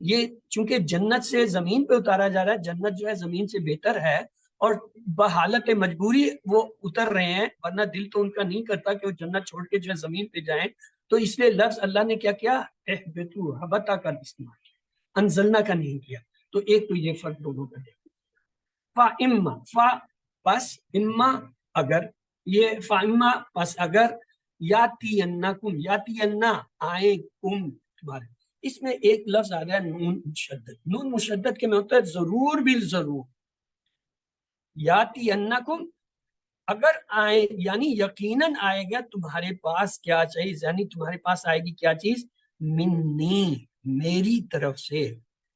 یہ چونکہ جنت سے زمین پہ اتارا جا رہا ہے، جنت جو ہے زمین سے بہتر ہے، اور بحالت مجبوری وہ اتر رہے ہیں، ورنہ دل تو ان کا نہیں کرتا کہ وہ جنت چھوڑ کے جو ہے زمین پہ جائیں. تو اس لیے لفظ اللہ نے کیا کیا؟ احبتو حبتا کا استعمال کیا، انزلنا کا نہیں کیا. تو ایک تو یہ فرق دونوں کا دیکھیں. فا اما، فا پس، اما اگر، یہ فا اما پس اگر، یاتی انکم، یاتی انا آئے کم تمہارے. اس میں ایک لفظ آ گیا نون مشدد. نون مشدد کے میں ہوتا ہے ضرور بالضرور. یاتی انکم اگر آئے یعنی یقیناً آئے گا تمہارے پاس کیا چیز، یعنی تمہارے پاس آئے گی کیا چیز؟ منی، میری طرف سے،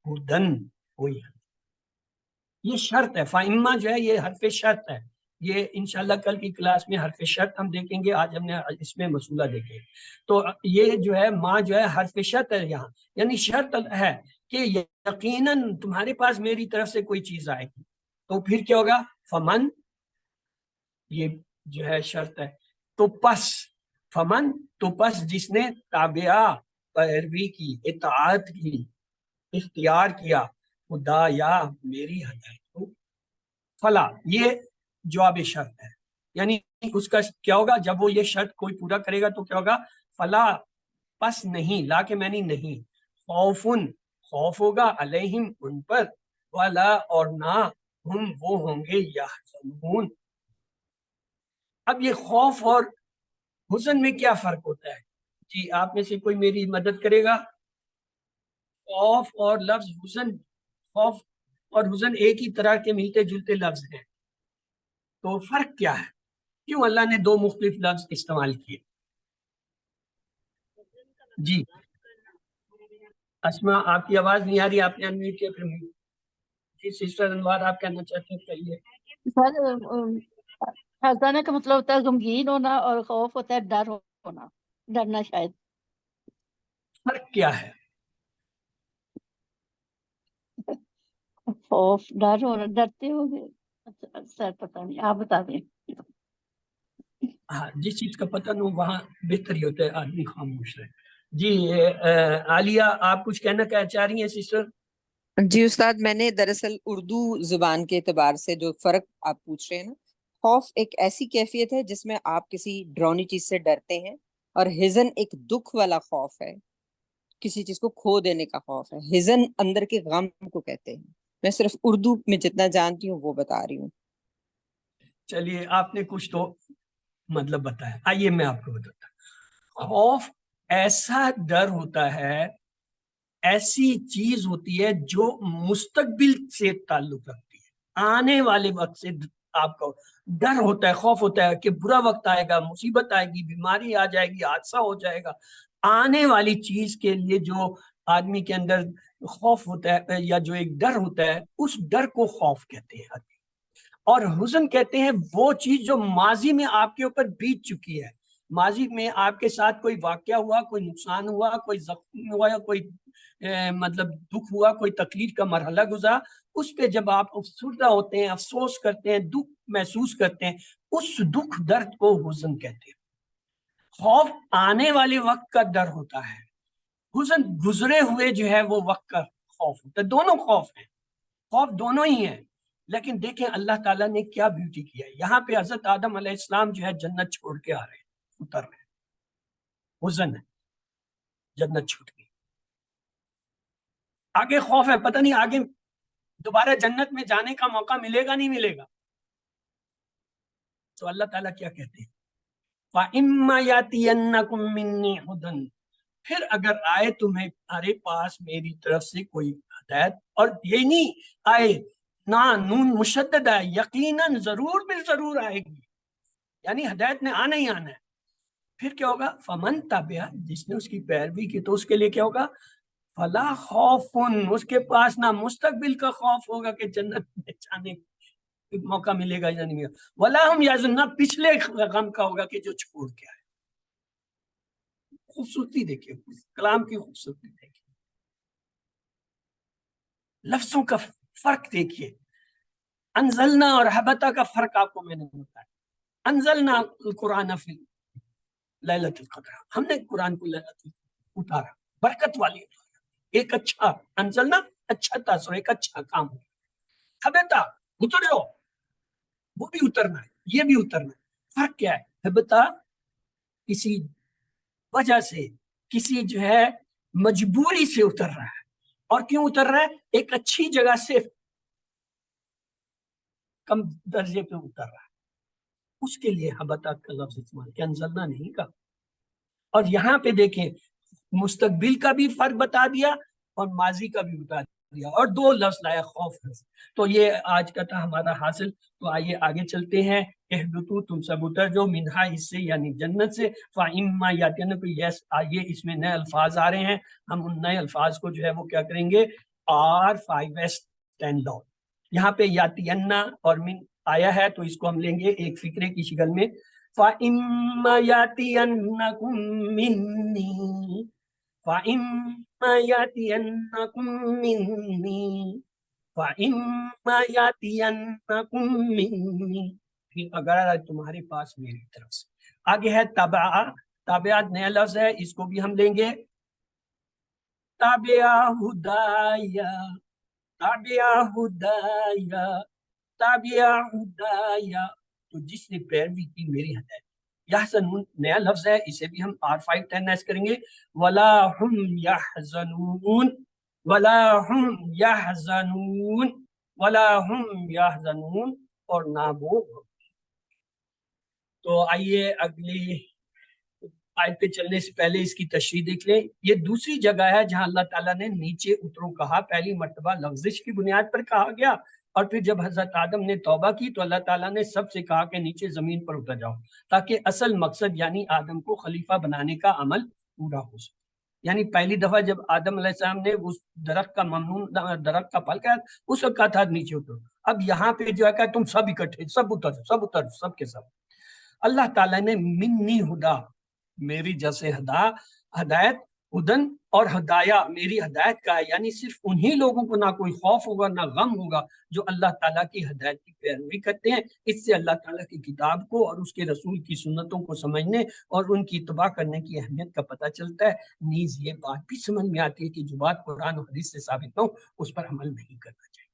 ہدن کوئی. یہ شرط ہے. فائمہ جو ہے یہ حرف شرط ہے. یہ انشاءاللہ کل کی کلاس میں حرف شرط ہم دیکھیں گے، آج ہم نے اس میں مسئولہ دیکھے. تو یہ جو ہے ماں جو ہے حرف شرط ہے یہاں، یعنی شرط ہے کہ یقیناً تمہارے پاس میری طرف سے کوئی چیز آئے گی. تو پھر کیا ہوگا؟ فمن، یہ جو ہے شرط ہے. تو پس، فمن تو پس جس نے تابعہ پیروی کی، اطاعت کی، اختیار کیا، خدا یا میری ہدایت کو، فلا، یہ جواب شرط ہے. یعنی اس کا کیا ہوگا جب وہ یہ شرط کوئی پورا کرے گا تو کیا ہوگا؟ فلا پس نہیں، لا کے معنی نہیں، خوفن خوف ہوگا، علیہم ان پر، ولا اور نہ، ہم وہ ہوں گے یحزنون. اب یہ خوف اور حزن میں کیا فرق ہوتا ہے؟ جی آپ میں سے کوئی میری مدد کرے گا؟ خوف اور لفظ حزن، خوف اور حزن ایک ہی طرح کے ملتے جلتے لفظ ہیں، تو فرق کیا ہے؟ کیوں اللہ نے دو مختلف لفظ استعمال کیے؟ جی اسما آپ کی آواز نہیں آ رہی، آپ نے انمیوٹ کیا، پھر جی سسٹر انوار آپ کہنا چاہتے ہیں، کہیے۔ سر حزانہ کا مطلب ہوتا ہے غمگین ہونا، اور خوف ہوتا ہے ڈر ہونا، ڈرنا شاید۔ فرق کیا ہے؟ خوف ڈر ہونا، ڈرتے ہو گے سر، پتہ نہیں، آپ بتا دیں۔ ہاں جس چیز کا پتہ نہ ہو وہاں بہتر ہی ہوتا ہے آدمی خاموش رہے۔ جی عالیہ آپ کچھ کہنا چاہ رہی ہیں سسٹر؟ جی استاد، میں نے دراصل اردو زبان کے اعتبار سے جو فرق آپ پوچھ رہے ہیں نا، خوف ایک ایسی کیفیت ہے جس میں آپ کسی ڈراؤنی چیز سے ڈرتے ہیں، اور حزن ایک دکھ والا خوف ہے، کسی چیز کو کھو دینے کا خوف ہے۔ حزن اندر کے غم کو کہتے ہیں۔ میں صرف اردو میں جتنا جانتی ہوں وہ بتا رہی ہوں۔ چلیے آپ نے کچھ تو مطلب بتایا، آئیے میں آپ کو بتاتا ہوں۔ خوف ایسا ڈر ہوتا ہے، ایسی چیز ہوتی ہے جو مستقبل سے تعلق رکھتی ہے، آنے والے وقت سے آپ کو ڈر ہوتا ہے، خوف ہوتا ہے کہ برا وقت آئے گا، مصیبت آئے گی، بیماری آ جائے گی، حادثہ ہو جائے گا۔ آنے والی چیز کے لیے جو آدمی کے اندر خوف ہوتا ہے یا جو ایک ڈر ہوتا ہے، اس ڈر کو خوف کہتے ہیں۔ اور حزن کہتے ہیں وہ چیز جو ماضی میں آپ کے اوپر بیت چکی ہے، ماضی میں آپ کے ساتھ کوئی واقعہ ہوا، کوئی نقصان ہوا، کوئی زخم ہوا، یا کوئی مطلب دکھ ہوا، کوئی تکلیف کا مرحلہ گزرا، اس پہ جب آپ افسردہ ہوتے ہیں، افسوس کرتے ہیں، دکھ محسوس کرتے ہیں، اس دکھ درد کو حزن کہتے ہیں۔ خوف آنے والے وقت کا ڈر ہوتا ہے، حزن گزرے ہوئے جو ہے وہ وقت کا خوف ہوتا ہے۔ دونوں خوف ہیں، خوف دونوں ہی ہیں، لیکن دیکھیں اللہ تعالیٰ نے کیا بیوٹی کیا ہے۔ یہاں پہ حضرت آدم علیہ السلام جو ہے جنت چھوڑ کے آ رہے ہیں، اتر رہے ہیں، حزن ہے، جنت چھوٹ گئی، آگے خوف ہے، پتہ نہیں آگے دوبارہ جنت میں جانے کا موقع ملے گا نہیں ملے گا۔ تو اللہ تعالیٰ کیا کہتے ہیں؟ فَإِمَّا يَأْتِيَنَّكُم مِّنِّي هُدًى، پھر اگر آئے تمہارے پاس میری طرف سے کوئی ہدایت، اور یہ نہیں آئے نا نون مشدد ہے، یقیناً ضرور بھی ضرور آئے گی، یعنی ہدایت نے آنا ہی آنا ہے۔ پھر کیا ہوگا؟ فمن تابع، جس نے اس کی پیروی کی تو اس کے لیے کیا ہوگا؟ فلا خوف، اس کے پاس نہ مستقبل کا خوف ہوگا کہ جنت میں جانے کا موقع ملے گا یا نہیں ملے گا، ولا ہم یحزنون، نہ پچھلے غم کا ہوگا کہ جو چھوڑ کے آئے۔ خوبصورتی دیکھیے، کلام کی خوبصورتی دیکھیے، لفظوں کا فرق دیکھیے۔ انزلنا اور حبتا کا فرق آپ کو میں نے بتایا۔ انزلنا القرآن فی لیلۃ القدر، ہم نے قرآن کو لیلۃ القدر اتارا، برکت والی اتارا، ایک اچھا انزلنا، اچھا تاثر، ایک اچھا کام ہو۔ حبتا اتر جاؤ، وہ بھی اترنا ہے، یہ بھی اترنا ہے۔ فرق کیا ہے؟ حبتا کسی وجہ سے، کسی جو ہے مجبوری سے اتر رہا ہے، اور کیوں اتر رہا ہے؟ ایک اچھی جگہ سے کم درجے پہ اتر رہا ہے، اس کے لیے حبتا کا لفظ استعمال کیا، انزلنا نہیں کا۔ اور یہاں پہ دیکھیں مستقبل کا بھی فرق بتا دیا اور ماضی کا بھی بتا دیا، اور دو لفظ لایا، خوف لفظ۔ تو یہ آج کا تھا ہمارا حاصل۔ تو آئیے آگے چلتے ہیں۔ اہبطوا، تم سب اتر جو، منہا، اس سے یعنی جنت سے، فاما یاتینکم، یس آئیے اس میں نئے الفاظ آ رہے ہیں، ہم ان نئے الفاظ کو جو ہے وہ کیا کریں گے، R5S 10 لاؤ۔ یہاں پہ یاتینا اور من آیا ہے تو اس کو ہم لیں گے ایک فکرے کی شکل میں۔ فَإِمَّا يَأْتِيَنَّكُم مِّنِّي، فَإِمَّا يَأْتِيَنَّكُم مِّنِّي، فَإِمَّا يَأْتِيَنَّكُم مِّنِّي، پھر اگر تمہارے پاس میری طرف سے۔ آگے ہے تابعہ، تابعات نیا لفظ ہے، اس کو بھی ہم لیں گے تابعہ ہدایا، تابعہ ہدایا، تابعہ ہدایا، تو جس نے پیروی کی میری ہدایت۔ یحزنون نیا لفظ ہے، اسے بھی ہم R510 ایس کریں گے، ولا ہم یحزنون، ولا ہم یحزنون، ولا ہم یحزنون، اور نہ وہ۔ تو آئیے اگلی آیت پہ چلنے سے پہلے اس کی تشریح دیکھ لیں. یہ دوسری جگہ ہے جہاں اللہ تعالیٰ نے نیچے اترو کہا. پہلی مرتبہ لغزش کی بنیاد پر کہا گیا، اور پھر جب حضرت آدم نے توبہ کی تو اللہ تعالیٰ نے سب سے کہا کہ نیچے زمین پر اتر جاؤ، تاکہ اصل مقصد یعنی آدم کو خلیفہ بنانے کا عمل پورا ہو سکے. یعنی پہلی دفعہ جب آدم علیہ السلام نے اس درخت کا ممنوع درخت کا پھل کھایا، اس وقت کہا تھا نیچے اترو. اب یہاں پہ جو ہے کہ تم سب اکٹھے، سب اتر سب کے سب. اللہ تعالیٰ نے منی ہدا، میری جیسے ہدایت، ہدن اور ہدایہ، میری ہدایت کا ہے. یعنی صرف انہی لوگوں کو نہ کوئی خوف ہوگا نہ غم ہوگا جو اللہ تعالیٰ کی ہدایت کی پیروی کرتے ہیں. اس سے اللہ تعالیٰ کی کتاب کو اور اس کے رسول کی سنتوں کو سمجھنے اور ان کی اتباع کرنے کی اہمیت کا پتہ چلتا ہے. نیز یہ بات بھی سمجھ میں آتی ہے کہ جو بات قرآن و حدیث سے ثابت نہ ہو اس پر عمل نہیں کرنا چاہیے.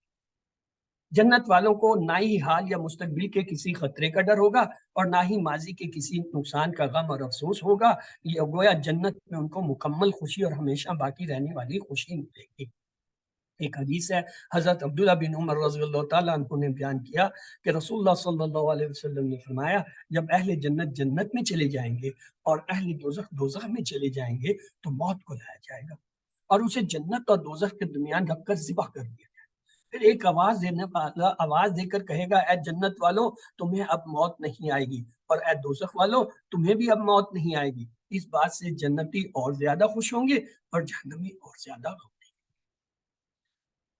جنت والوں کو نہ ہی حال یا مستقبل کے کسی خطرے کا ڈر ہوگا اور نہ ہی ماضی کے کسی نقصان کا غم اور افسوس ہوگا. یہ گویا جنت میں ان کو مکمل خوشی اور ہمیشہ باقی رہنے والی خوشی ملے گی. ایک حدیث ہے، حضرت عبداللہ بن عمر رضی اللہ تعالیٰ عنہ نے بیان کیا کہ رسول اللہ صلی اللہ علیہ وسلم نے فرمایا، جب اہل جنت جنت میں چلے جائیں گے اور اہل دوزخ دوزخ میں چلے جائیں گے تو موت کو لایا جائے گا اور اسے جنت اور دوزخ کے درمیان رکھ کر ذبح کر دیا. پھر ایک آواز دینے والا آواز دے کر کہے گا، اے جنت والوں تمہیں اب موت نہیں آئے گی، اور اے دوزخ والوں تمہیں بھی اب موت نہیں آئے گی. اس بات سے جنتی اور زیادہ خوش ہوں گے اور جہنمی اور زیادہ غمگین.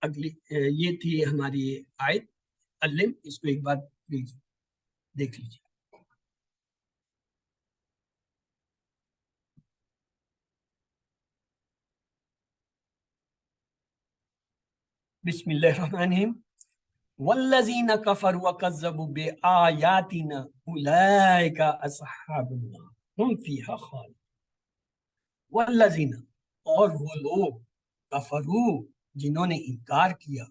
اگلی یہ تھی ہماری آیت علم. اس کو ایک بار پلیز دیکھ لیجیے. بسم اللہ الرحمن الرحیم. والذین کفروا وکذبوا بآیاتنا اولئک اصحاب النار هم فیہا خالدون. والذین، اور وہ لوگ، کفروا جنہوں نے انکار کیا،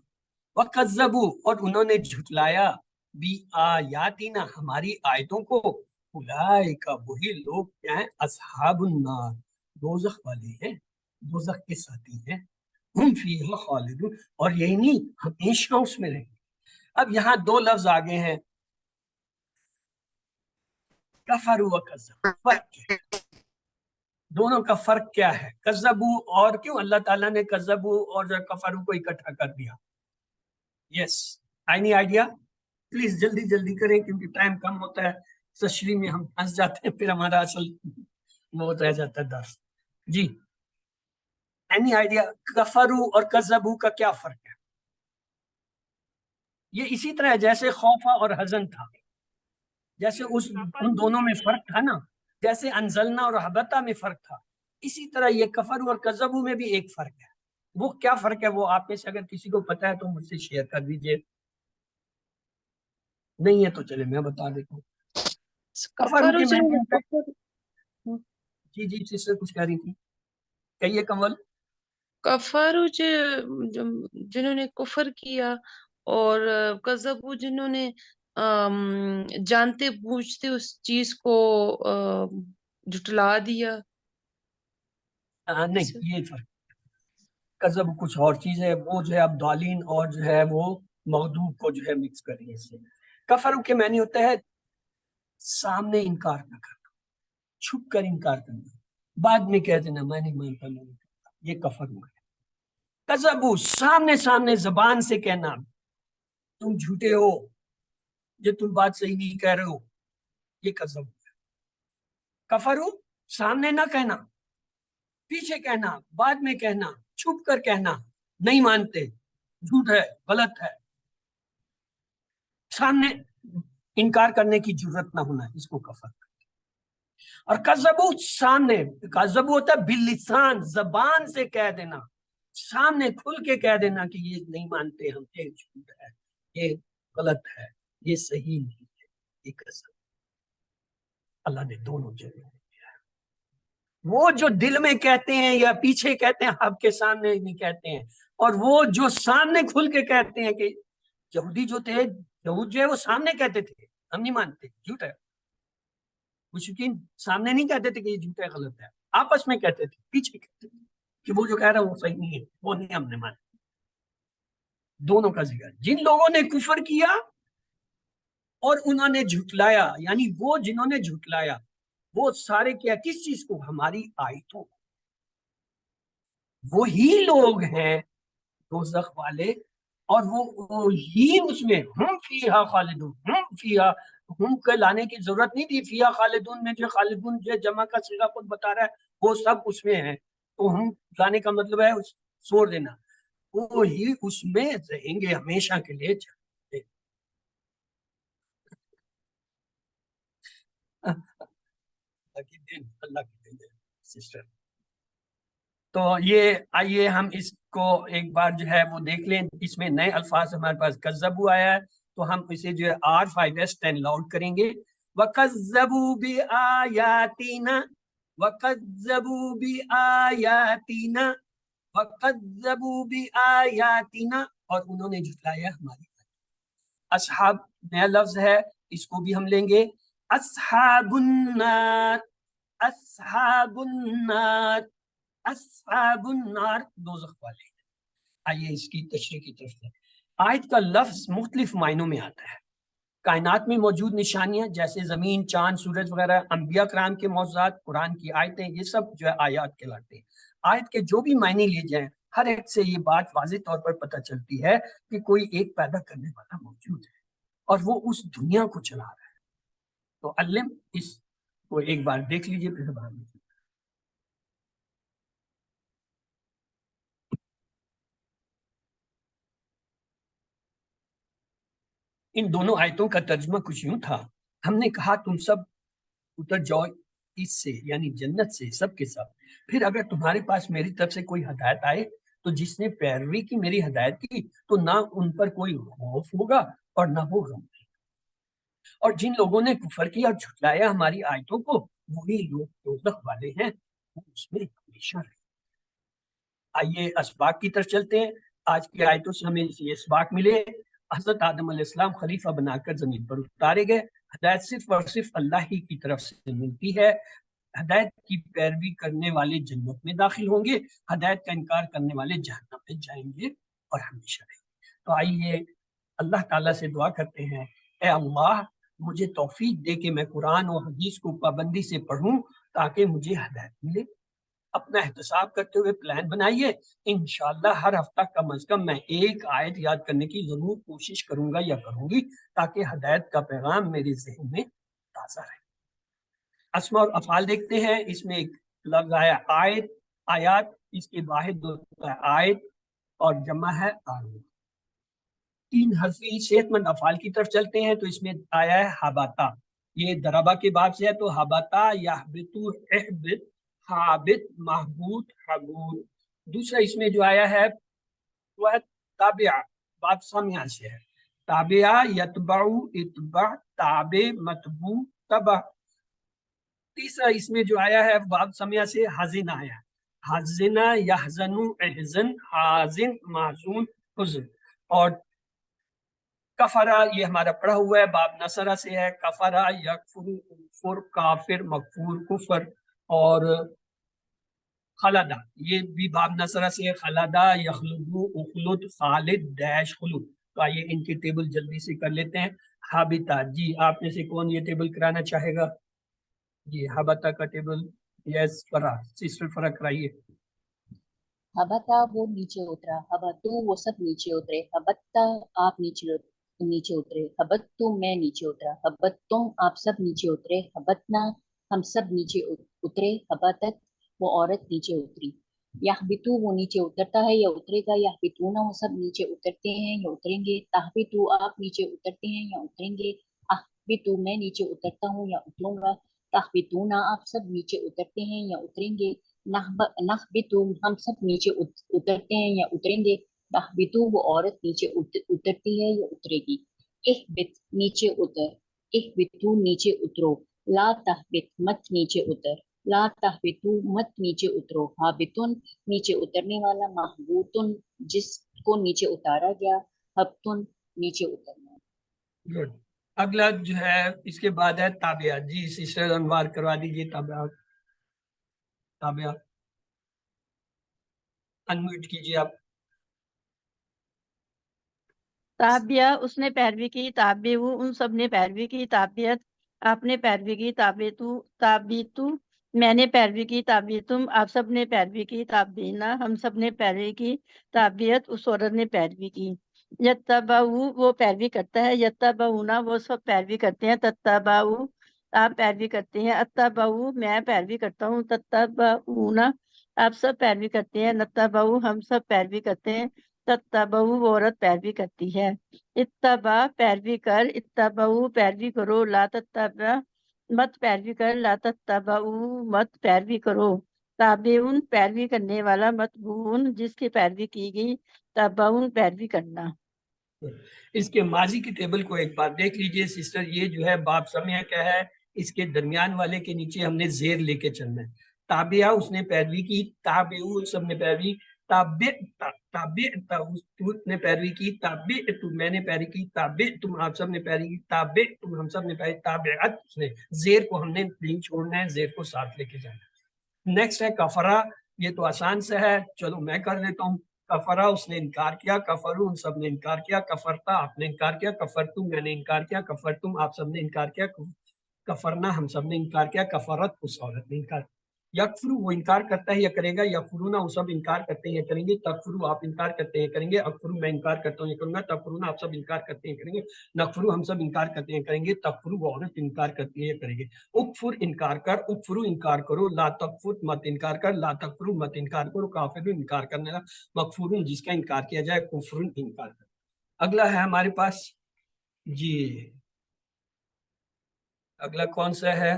وکذبوا اور انہوں نے جھٹلایا، بآیاتنا ہماری آیتوں کو، اولئک وہی لوگ کیا ہیں؟ اصحاب النار، دوزخ والے ہیں، دوزخ کے ساتھی ہیں. ہم فیہا خالدون، اور یہی نہیں ہمیشہ اس میں رہیں گے. اب یہاں دو لفظ آگے ہیں، کفروا و کذبوا. فرق کیا ہے؟ دونوں کا فرق کیا ہے؟ کذبوا، اور کیوں اللہ تعالیٰ نے کذبوا اور کفروا کو اکٹھا کر دیا؟ یس، اینی آئیڈیا؟ پلیز جلدی جلدی کریں کیونکہ ٹائم کم ہوتا ہے. تشریح میں ہم پھنس جاتے ہیں، پھر ہمارا اصل وہ رہ جاتا ہے درس. جی اینی آئیڈیا؟ کفروا اور کذبوا کا کیا فرق ہے؟ یہ اسی طرح جیسے خوفا اور حزن تھا، جیسے ان دونوں میں فرق تھا نا، جیسے انزلنا اور حبتا میں فرق تھا، اسی طرح یہ کفر اور کذبوا میں بھی ایک فرق ہے. وہ کیا فرق ہے؟ وہ آپ میں سے اگر کسی کو پتا ہے تو مجھ سے شیئر کر دیجئے. نہیں ہے تو چلے میں بتا دیتا ہوں. کفر کے معنی، جی جی سسٹر کچھ کہہ رہی تھی، کہیے کمل. کفار جنہوں نے کفر کیا، اور کذبوا جنہوں نے جانتے بوجھتے اس چیز کو جھٹلا دیا. نہیں، یہ فرق. کذب کچھ اور چیز ہے، وہ جو ہے اب دالین اور جو ہے وہ مغدوب کو جو ہے مکس کر رہی ہے. اس سے کفر کے معنی ہوتا ہے سامنے انکار نہ کرنا، چھپ کر انکار کرنا، بعد میں کہہ دینا میں نہیں مانتا، میں نہیں کرتا. یہ کفر ہوا ہے. کذبوا سامنے سامنے زبان سے کہنا تم جھوٹے ہو، یہ تم بات صحیح نہیں کہہ رہے ہو، یہ کذب ہے. کفروا سامنے نہ کہنا، پیچھے کہنا، بعد میں کہنا، چھپ کر کہنا، نہیں مانتے، جھوٹ ہے، غلط ہے، سامنے انکار کرنے کی جرت نہ ہونا، اس کو کفر. اور کذبوا سامنے، کذبوا ہوتا ہے باللسان، زبان سے کہہ دینا، سامنے کھل کے کہہ دینا کہ یہ نہیں مانتے ہم، یہ جھوٹ ہے، یہ غلط ہے، یہ صحیح نہیں ہے، یہ کذب. اللہ نے دونوں جگہ دیا ہے. وہ جو دل میں کہتے ہیں یا پیچھے کہتے ہیں، آپ کے سامنے نہیں کہتے ہیں، اور وہ جو سامنے کھل کے کہتے ہیں. کہ یہودی جو تھے، یہود جو ہے وہ سامنے کہتے تھے ہم نہیں مانتے، جھوٹ ہے. مشرکین سامنے نہیں کہتے تھے کہ یہ جھوٹ ہے، غلط ہے، آپس میں کہتے تھے، پیچھے کہتے تھے کہ وہ جو کہہ رہا ہے وہ صحیح نہیں ہے، وہ نہیں ہم نے مانا. دونوں کا ذکر. جن لوگوں نے کفر کیا اور انہوں نے جھٹلایا، یعنی وہ جنہوں نے جھٹلایا، وہ سارے کیا کس چیز کو؟ ہماری آیتوں. وہی لوگ ہیں دوزخ والے، اور وہی اس میں ہم فیہا خالدون، ہم فیہا، ہم کے لانے کی ضرورت نہیں تھی. فیہا خالدون میں جو خالدون جو جمع کا صیغہ خود بتا رہا ہے وہ سب اس میں ہے. تو ہم لانے کا مطلب ہے سور دینا. وہی اس میں رہیں گے ہمیشہ کے لیے. اللہ کی دین ہے سسٹر. تو یہ آئیے ہم اس کو ایک بار جو ہے وہ دیکھ لیں. اس میں نئے الفاظ ہمارے پاس کذبوا آیا ہے، تو ہم اسے جو ہے R5S10 لاؤڈ کریں گے. وَكَذَّبُوا بِآيَاتِنَا وَكَذَّبُوا بِآيَاتِنَا وَكَذَّبُوا بِآيَاتِنَا، اور انہوں نے جھٹلایا ہماری. اصحاب نیا لفظ ہے، اس کو بھی ہم لیں گے. اصحاب النار، اصحاب النار، اصحاب النار دوزخ والے. آئیے اس کی تشریح کی طرف سے. آیت کا لفظ مختلف معنوں میں آتا ہے. کائنات میں موجود نشانیاں جیسے زمین، چاند، سورج وغیرہ، انبیاء کرام کے معجزات، قرآن کی آیتیں، یہ سب جو ہے آیات کہلاتے ہیں. آیت کے جو بھی معنی لیے جائیں، ہر ایک سے یہ بات واضح طور پر پتہ چلتی ہے کہ کوئی ایک پیدا کرنے والا موجود ہے اور وہ اس دنیا کو چلا رہا ہے. تو علم اس کو ایک بار دیکھ لیجئے پھر بتا دیجیے. ان دونوں آیتوں کا ترجمہ کچھ یوں تھا: ہم نے کہا تم سب اتر جاؤ اس سے، یعنی جنت سے، سب کے سب. پھر اگر تمہارے پاس میری طرف سے کوئی ہدایت آئے تو جس نے پیروی کی میری ہدایت کی تو نہ ان پر کوئی خوف ہوگا اور نہ وہ غم. اور جن لوگوں نے کفر کیا اور جھٹلایا ہماری آیتوں کو، وہی لوگ دوزخ والے ہیں، وہ اس میں ہمیشہ رہیں. آئیے اسباق کی طرف چلتے ہیں. آج کی آیتوں سے ہمیں یہ اسباق ملے. حضرت آدم علیہ السلام خلیفہ بنا کر زمین پر اتارے گئے. ہدایت صرف اور صرف اللہ ہی کی طرف سے ملتی ہے. ہدایت کی پیروی کرنے والے جنت میں داخل ہوں گے، ہدایت کا انکار کرنے والے جہنم میں جائیں گے اور ہمیشہ رہیں گے. تو آئیے اللہ تعالیٰ سے دعا کرتے ہیں، اے اللہ مجھے توفیق دے کہ میں قرآن و حدیث کو پابندی سے پڑھوں تاکہ مجھے ہدایت ملے. اپنا احتساب کرتے ہوئے پلان بنائیے. انشاءاللہ ہر ہفتہ کم از کم میں ایک آیت یاد کرنے کی ضرور کوشش کروں گا یا کروں گی تاکہ ہدایت کا پیغام میرے ذہن میں تازہ رہے. اسماء اور افعال دیکھتے ہیں. اس میں ایک لفظ آیا آیت، آیات، اس کے واحد ہوتا ہے آیت اور جمع ہے آیت. 3 حرفی صحت مند افعال کی طرف چلتے ہیں تو اس میں آیا ہے حبتا. یہ دربا کے باب سے ہے تو حبتا، یحبتو، احبت، حابت، محبوط، حبوط. دوسرا اس میں جو آیا ہے وہ ہے تابع، باب سامعہ سے ہے. تابع، یتبع، اتبع، تابع، متبوع، تبع. تیسرا اس میں جو آیا ہے باب سامعہ سے حزن آیا، حزن، یحزن، احزن، حازن، محزون، حزن. اور کفرا یہ ہمارا پڑھا ہوا ہے باب نصرہ سے ہے، کفرا، یکفر، کفر، کافر، مغفور، کفر. اور خلدہ یہ بھی باب نصرہ سے ہے، خلدہ، یخلدو، اخلد، خالد، ڈیش، خلود. تو آئیے ان کی ٹیبل جلدی سے کر لیتے ہیں. حابطہ، جی آپ میں سے کون یہ ٹیبل کرانا چاہے گا؟ جی حابطہ کا ٹیبل. یس فرح، سسٹر فرح کرائیے. ہبتا وہ نیچے اترا، ہبتو وہ سب نیچے اترے، ہبتا آپ نیچے اترے، ہبتو میں نیچے اترا، ہبتم آپ سب نیچے اترے، ہبتنا ہم سب نیچے اترے، ہبتت وہ عورت نیچے اتری. یحبتو وہ نیچے اترتا ہے یا اترے گا، یحبتونا وہ سب نیچے اترتے ہیں یا اتریں گے، تحبتو آپ نیچے اترتے ہیں یا اتریں گے، احبتو میں نیچے اترتا ہوں یا اتروں گا، تحبتونا آپ سب نیچے اترتے ہیں یا اتریں گے، نحبتو ہم سب نیچے اترتے ہیں یا اتریں گے، تحبتو وہ عورت نیچے اترتی ہے یا اترے گی. احبت نیچے اتر، احبتو نیچے اترو، لا تحبت مت نیچے اتر، لا تحبتو مت نیچے اترو، حابتن نیچے اترنے والا، محبوتن جس کو نیچے اتارا گیا، حبتن نیچے اترنا. گڈ. اگلا جو ہے اس کے بعد ہے تابعہ. جی سسٹر انوار کروا دیجیے تابعہ. تابعہ انمیوٹ کیجیے آپ. تابعہ اس نے پیروی کی، تابعو ان سب نے پیروی کی، تابعت آپ نے پیروی کی، تابیتو میں نے پیروی کی، تابیتم آپ سب نے پیروی کی، تابینا ہم سب نے پیروی کی، تابیت اس عورت نے پیروی کی، یتبعو وہ پیروی کرتا ہے، یتبعونا وہ سب پیروی کرتے ہیں، تتبعو آپ پیروی کرتے ہیں، اتبعو میں پیروی کرتا ہوں، تتبعونا آپ سب پیروی کرتے ہیں، نتبعو ہم سب پیروی کرتے ہیں، تتبعو وہ عورت پیروی کرتی ہے، اتبع پیروی کر، اتبعو پیروی کرو، لا تتبع مت پیروی کر، لا تتبعو مت پیروی کرو، تابعون پیروی کرنے والا، متبوعون جس کی پیروی کی گئی، تابعون پیروی کرنا۔ اس کے ماضی کی ٹیبل کو ایک بار دیکھ لیجئے سسٹر، یہ جو ہے باب سمیع کا ہے، اس کے درمیان والے کے نیچے ہم نے زیر لے کے چلنا ہے۔ تابعہ اس نے پیروی کی، تابعو سب نے پیروی، تابع اس نے پیروی کی، تابعت میں نے پیروی کی، تابعتم آپ سب نے پیروی کی، تابعتم ہم سب نے پیروی، تابعت اس نے، زیر کو ہم نے نہیں چھوڑنا ہے، زیر کو ساتھ لے کے جانا ہے۔ نیکسٹ ہے کفرہ، یہ تو آسان سے ہے، چلو میں کر لیتا ہوں۔ کفرا اس نے انکار کیا، کفرو ان سب نے انکار کیا، کفرتا آپ نے انکار کیا، کفرتم میں نے انکار کیا، کفرتم آپ سب نے انکار کیا، کفرنا ہم سب نے انکار کیا، کفرت اس عورت نے انکار کیا۔ یکفرو وہ انکار کرتا ہے یا کرے گا، یکفرونا وہ سب انکار کرتے ہیں یا کریں گے، تکفرو آپ انکار کرتے ہیں کریں گے، اکفرو میں انکار کرتا ہوں یہ کروں گا، تکفرونا آپ سب انکار کرتے ہیں کریں گے، نکفرو ہم سب انکار کرتے ہیں کریں گے، تکفرو وہ عورت انکار کرتی ہے یا کریں گے، اکفر انکار کر، اکفرو انکار کرو، لا تکفر مت انکار کر، لا تکفرو مت انکار کرو، کافر انکار کرنے لگا، مغفورن جس کا انکار کیا جائے، کفرن انکار کر۔ اگلا ہے ہمارے پاس جی، اگلا کون سا ہے؟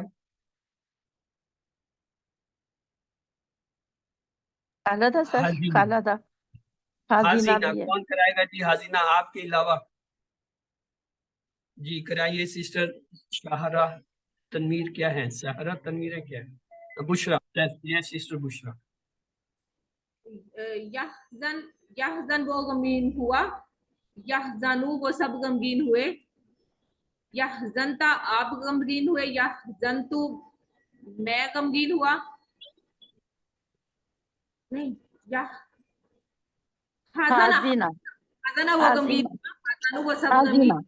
کالا تھا سر، حزینہ، کالا تھا، حازینہ حزینہ بھی ہے۔ کون کرائے گا جی؟ حزینہ آپ کے علاوہ جی کرائیے سسٹر شاہرہ تنویر، کیا ہے شاہرہ تنویر ہے کیا ہے؟ بشرا سسٹر بشرا۔ یحزن، یحزن وہ غمگین ہوا، یحزنو وہ سب غمگین ہوئے، یحزنتا آپ غمگین ہوئے، یحزنتو میں غمگین ہوا، نہیں حزنا، حازینہ، حزنا وہ غمگین حازینہ، ہوا، حزنو وہ سب غمگین، حازینہ،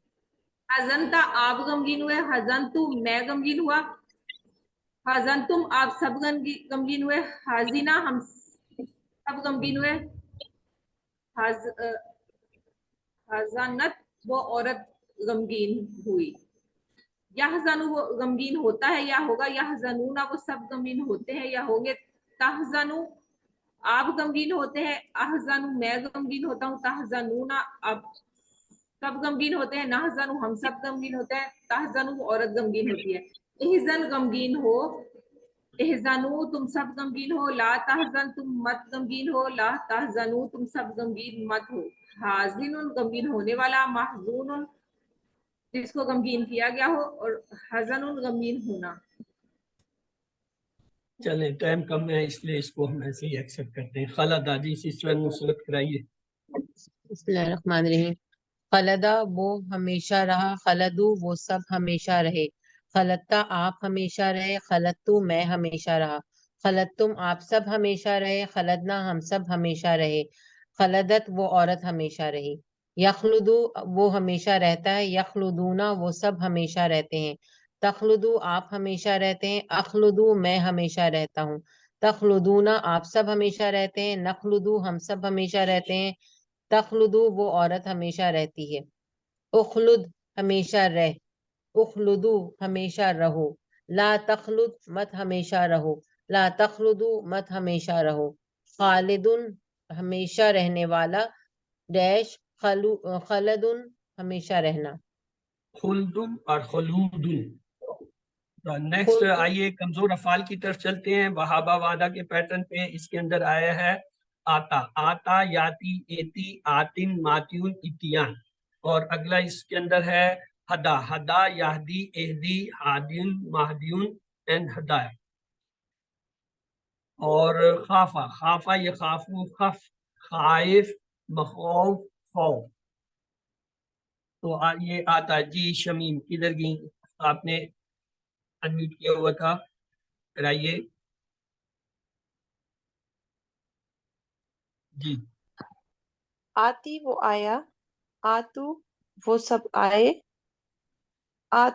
حزنتا آپ غمگین ہوئے، حزنتو میں غمگین ہوا، حزنتم آپ سب غمگین ہوئے، حزینہ ہم سب غمگین ہوئے، حزنت وہ عورت غمگین ہوئی، یحزنو وہ غمگین ہوتا ہے یا ہوگا، یحزنون وہ سب غمگین ہوتے ہیں یا ہوں گے، تحزنو آپ غمگین ہوتے ہیں، احزنو میں غمگین ہوتا ہوں، تحزنون آپ سب غمگین ہوتے ہیں، نحزنو ہم سب غمگین ہوتے ہیں، تحزنو وہ عورت غمگین ہوتی ہے، احزن غمگین ہو، احزنو تم سب غمگین ہو، لا تحزن تم مت غمگین ہو، لا تحزنو تم سب غمگین مت ہو، حازن غمگین ہونے والا، محزون جس کو غمگین کیا گیا ہو، اور حزن غمگین ہونا۔ چلیں ٹائم کم ہے اس لیے اس کو ہم ایسے ہی ایکسپٹ کرتے ہیں۔ خالہ دادی سسٹر نصرت کرائیے۔ بسم اللہ الرحمن الرحیم۔ خلدا وہ ہمیشہ رہا، خلدو وہ سب ہمیشہ رہے، خلطا آپ ہمیشہ رہے، خلطو میں ہمیشہ رہا، خلطتم آپ سب ہمیشہ رہے، خلدنا ہم سب ہمیشہ رہے، خلدت وہ عورت ہمیشہ رہی، یخلدو وہ ہمیشہ رہتا ہے، یخلدونا وہ سب ہمیشہ رہتے ہیں، تخلدو آپ ہمیشہ رہتے ہیں، اخلدو میں ہمیشہ رہتا ہوں، تخلدونا آپ سب ہمیشہ رہتے ہیں، نخلدو ہم سب ہمیشہ رہتے ہیں، تخلدو وہ عورت ہمیشہ رہتی ہے، اخلد ہمیشہ رہ، اخلدو ہمیشہ رہو، لا تخلد مت ہمیشہ رہو، لا تخلدو مت ہمیشہ رہو، خالدن ہمیشہ رہنے والا، ڈیش خلدن ہمیشہ رہنا، خلدن اور خلودن۔ نیکسٹ خلد آئیے کمزور افعال کی طرف چلتے ہیں، وہابہ وعدہ کے پیٹرن پہ۔ اس کے اندر آیا ہے آتا، آتا یاتی، ایتی، آتن، ماتیون، اتیان، اور اگلا اس کے اندر ہے ہدا، ہدا یہدی، اہدی، ہادیون، مہدیون اینڈ ہدایہ، اور خافا، خافا یہ خافو، خف، خائف، مخوف، خوف۔ تو یہ آتا جی شمیم کدھر گئی؟ آپ نے انمیوٹ کیا ہوا تھا، کرائیے جی۔ آتی وہ آیا، آتو وہ سب آئے، آت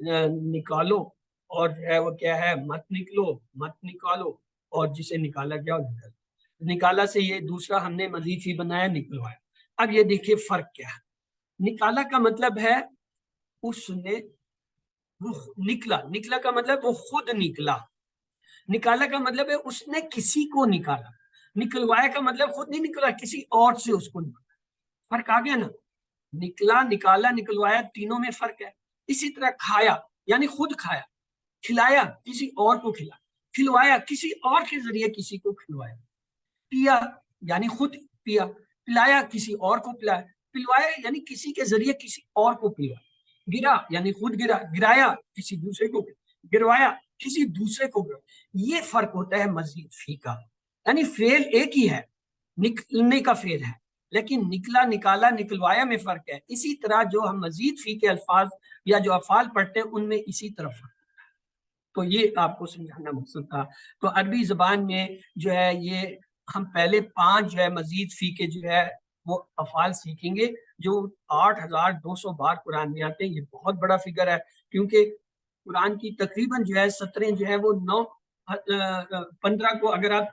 نکالو، اور جو ہے وہ کیا ہے مت نکلو، مت نکالو، اور جسے نکالا گیا وہ نکالا سے یہ دوسرا ہم نے مزید فی بنایا نکلوایا۔ اب یہ دیکھیے فرق کیا ہے، نکالا کا مطلب ہے اس نے وہ نکلا، نکلا کا مطلب وہ خود نکلا، نکالا کا مطلب ہے اس نے کسی کو نکالا، نکلوایا کا مطلب خود نہیں نکلا، کسی اور سے اس کو نکالا۔ فرق آ گیا نا، نکلا، نکالا، نکلوایا، تینوں میں فرق ہے۔ اسی طرح کھایا یعنی خود کھایا، کھلایا کسی اور کو کھلایا، کھلوایا کسی اور کے ذریعے کسی کو کھلوایا، پیا یعنی خود پیا، پلایا کسی اور کو پلایا، پلوایا یعنی کسی کے ذریعے کسی اور کو پلوایا، گرا یعنی خود گرا، گرایا کسی دوسرے کو، گروایا کسی دوسرے کو گروایا۔ یہ فرق ہوتا ہے مزید فی کا، یعنی فعل ایک ہی ہے، نکلنے کا فعل ہے، لیکن نکلا، نکالا، نکلوایا میں فرق ہے۔ اسی طرح جو ہم مزید فی کے الفاظ یا جو افعال پڑھتے ہیں ان میں اسی طرح فرق ہے۔ تو یہ آپ کو سمجھانا مقصد تھا۔ تو عربی زبان میں جو ہے یہ ہم پہلے 5 جو ہے مزید فی کے جو ہے وہ افعال سیکھیں گے جو 8200 بار قرآن میں آتے ہیں۔ یہ بہت بڑا فگر ہے، کیونکہ قرآن کی تقریباً جو ہے 17 جو ہے وہ 15 کو اگر آپ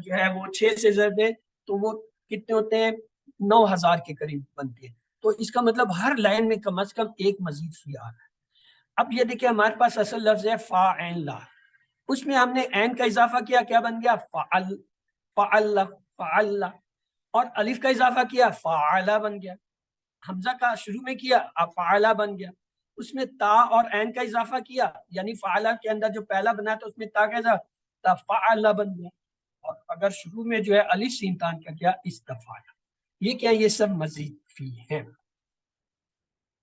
جو ہے وہ 6 سے ضرب دیں تو وہ کتنے ہوتے ہیں، 9000 کے قریب بنتے ہیں۔ تو اس کا مطلب ہر لائن میں کم از کم ایک مزید فی آ رہا ہے۔ اب یہ دیکھیں ہمارے پاس اصل لفظ ہے فاعل، اس میں ہم نے عین کا اضافہ کیا، کیا بن گیا فعل، فعل، فعل، اور الف کا اضافہ کیا فعلا بن گیا، حمزہ کا شروع میں کیا افعلا بن گیا، اس میں تا اور عین کا اضافہ کیا یعنی فعلا کے اندر جو پہلا بنا تو اس میں تا کا اضافہ تفعلا بن گیا، اور اگر شروع میں جو ہے الف سین تان کا کیا استفعلا۔ یہ کیا، یہ سب مزید فی ہیں۔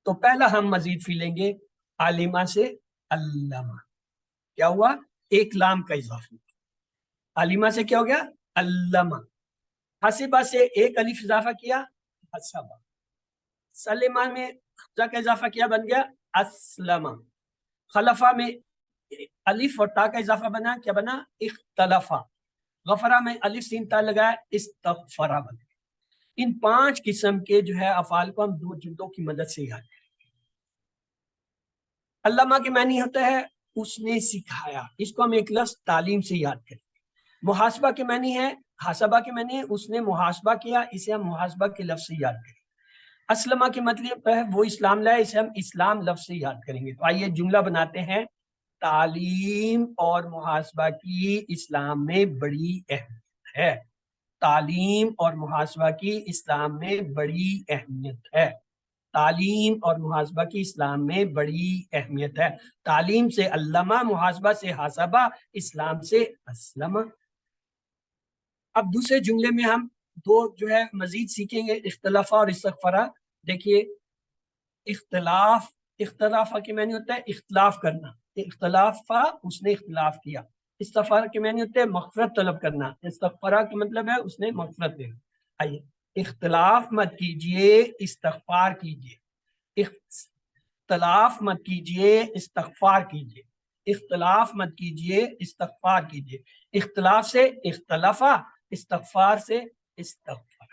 تو پہلا ہم مزید فی لیں گے عالمہ سے علامہ، کیا ہوا ایک لام کا اضافہ، عالمہ سے کیا ہو گیا علامہ، حسبہ سے ایک الف اضافہ کیا حسبہ، سلمہ میں حمزہ کا اضافہ کیا بن گیا اسلمہ، خلفہ میں الف اور تا کا اضافہ بنا کیا بنا اختلفہ، غفرہ میں الف سین تا لگایا استغفرہ بن گیا۔ ان 5 قسم کے جو ہے افعال کو ہم 2 جملوں کی مدد سے یاد کریں۔ علامہ کے معنی ہوتا ہے اس نے سکھایا، اس کو ہم ایک لفظ تعلیم سے یاد کریں۔ محاسبہ کے معنی ہے، حاسبہ کے معنی ہے اس نے محاسبہ کیا، اسے ہم محاسبہ کے لفظ سے یاد کریں۔ اسلمہ کے مطلب ہے وہ اسلام لائے، اسے ہم اسلام لفظ سے یاد کریں گے۔ تو آئیے جملہ بناتے ہیں، تعلیم اور محاسبہ کی اسلام میں بڑی اہمیت ہے، تعلیم اور محاسبہ کی اسلام میں بڑی اہمیت ہے، تعلیم اور محاسبہ کی اسلام میں بڑی اہمیت ہے۔ تعلیم سے علامہ، محاسبہ سے حاسبہ، اسلام سے اسلمہ۔ اب دوسرے جملے میں ہم 2 جو ہے مزید سیکھیں گے، اختلافہ اور استغفرہ۔ دیکھیے اختلاف، اختلافہ کے معنی ہوتا ہے اختلاف کرنا، اختلافہ اس نے اختلاف کیا، استغفار کے معنی ہوتے ہیں مغفرت طلب کرنا، استغفرہ کا مطلب ہے اس نے مغفرت دے۔ آئیے اختلاف مت کیجئے استغفار کیجئے، اختلاف مت کیجئے استغفار کیجئے، اختلاف مت کیجئے استغفار کیجئے، اختلاف سے اختلافہ، استغفار سے استغفر۔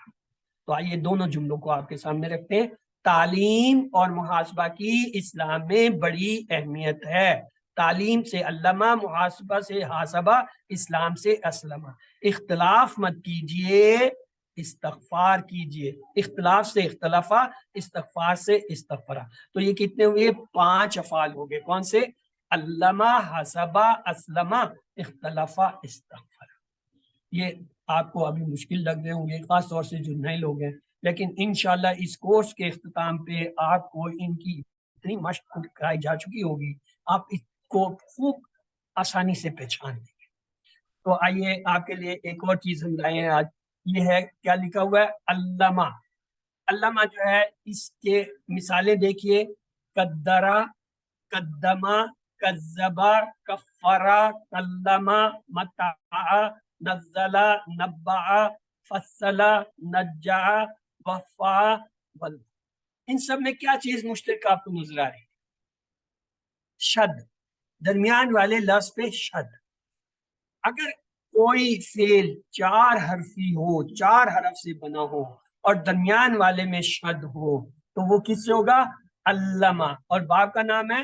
تو آئیے دونوں جملوں کو آپ کے سامنے رکھتے ہیں۔ تعلیم اور محاسبہ کی اسلام میں بڑی اہمیت ہے، تعلیم سے علامہ، محاسبہ سے حاسبہ، اسلام سے اسلمہ۔ اختلاف مت کیجئے استغفار کیجئے، اختلاف سے اختلافہ، استغفار سے استغفرہ۔ تو یہ کتنے ہوئے، 5 افعال ہو گئے، کون سے، علامہ، حاسبہ، اسلمہ، اختلافہ، استغفرہ۔ یہ آپ کو ابھی مشکل لگ رہے ہوں گے، خاص طور سے جو نئے لوگ ہیں، لیکن انشاءاللہ اس کورس کے اختتام پہ آپ کو ان کی اتنی مشق کرائی جا چکی ہوگی، آپ اس کو خوب آسانی سے پہچان لیں گے۔ تو آئیے آپ کے لیے ایک اور چیز ہم لائے ہیں آج، یہ ہے کیا لکھا ہوا ہے، علامہ۔ علامہ جو ہے اس کے مثالیں دیکھیے، قدرہ، قدمہ، کذبہ، کفرہ، کلمہ، متع، نزلہ، نبع، فصلہ، نجع، وفا، ول۔ ان سب میں کیا چیز مشترک آپ کو نظر آ رہی ہے، شد، درمیان والے لفظ پہ شد۔ اگر کوئی فعل 4 حرفی ہو، 4 حرف سے بنا ہو اور درمیان والے میں شد ہو تو وہ کس سے ہوگا، علامہ، اور باب کا نام ہے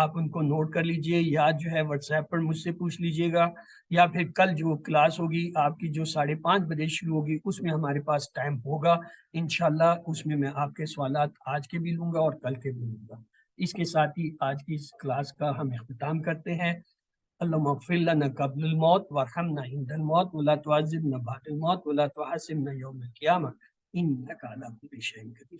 آپ ان کو نوٹ کر لیجئے، یا جو ہے واٹس ایپ پر مجھ سے پوچھ لیجئے گا، یا پھر کل جو کلاس ہوگی آپ کی جو 5:30 بجے شروع ہوگی اس میں ہمارے پاس ٹائم ہوگا انشاءاللہ، اس میں آپ کے سوالات آج کے بھی لوں گا اور کل کے بھی لوں گا۔ اس کے ساتھ ہی آج کی اس کلاس کا ہم اختتام کرتے ہیں۔ اللہم اغفر لنا قبل الموت وارحمنا عند الموت ولا تعذبنا بعد الموت ولا تحاسبنا یوم القیامہ انک علی کل شیء قدیر۔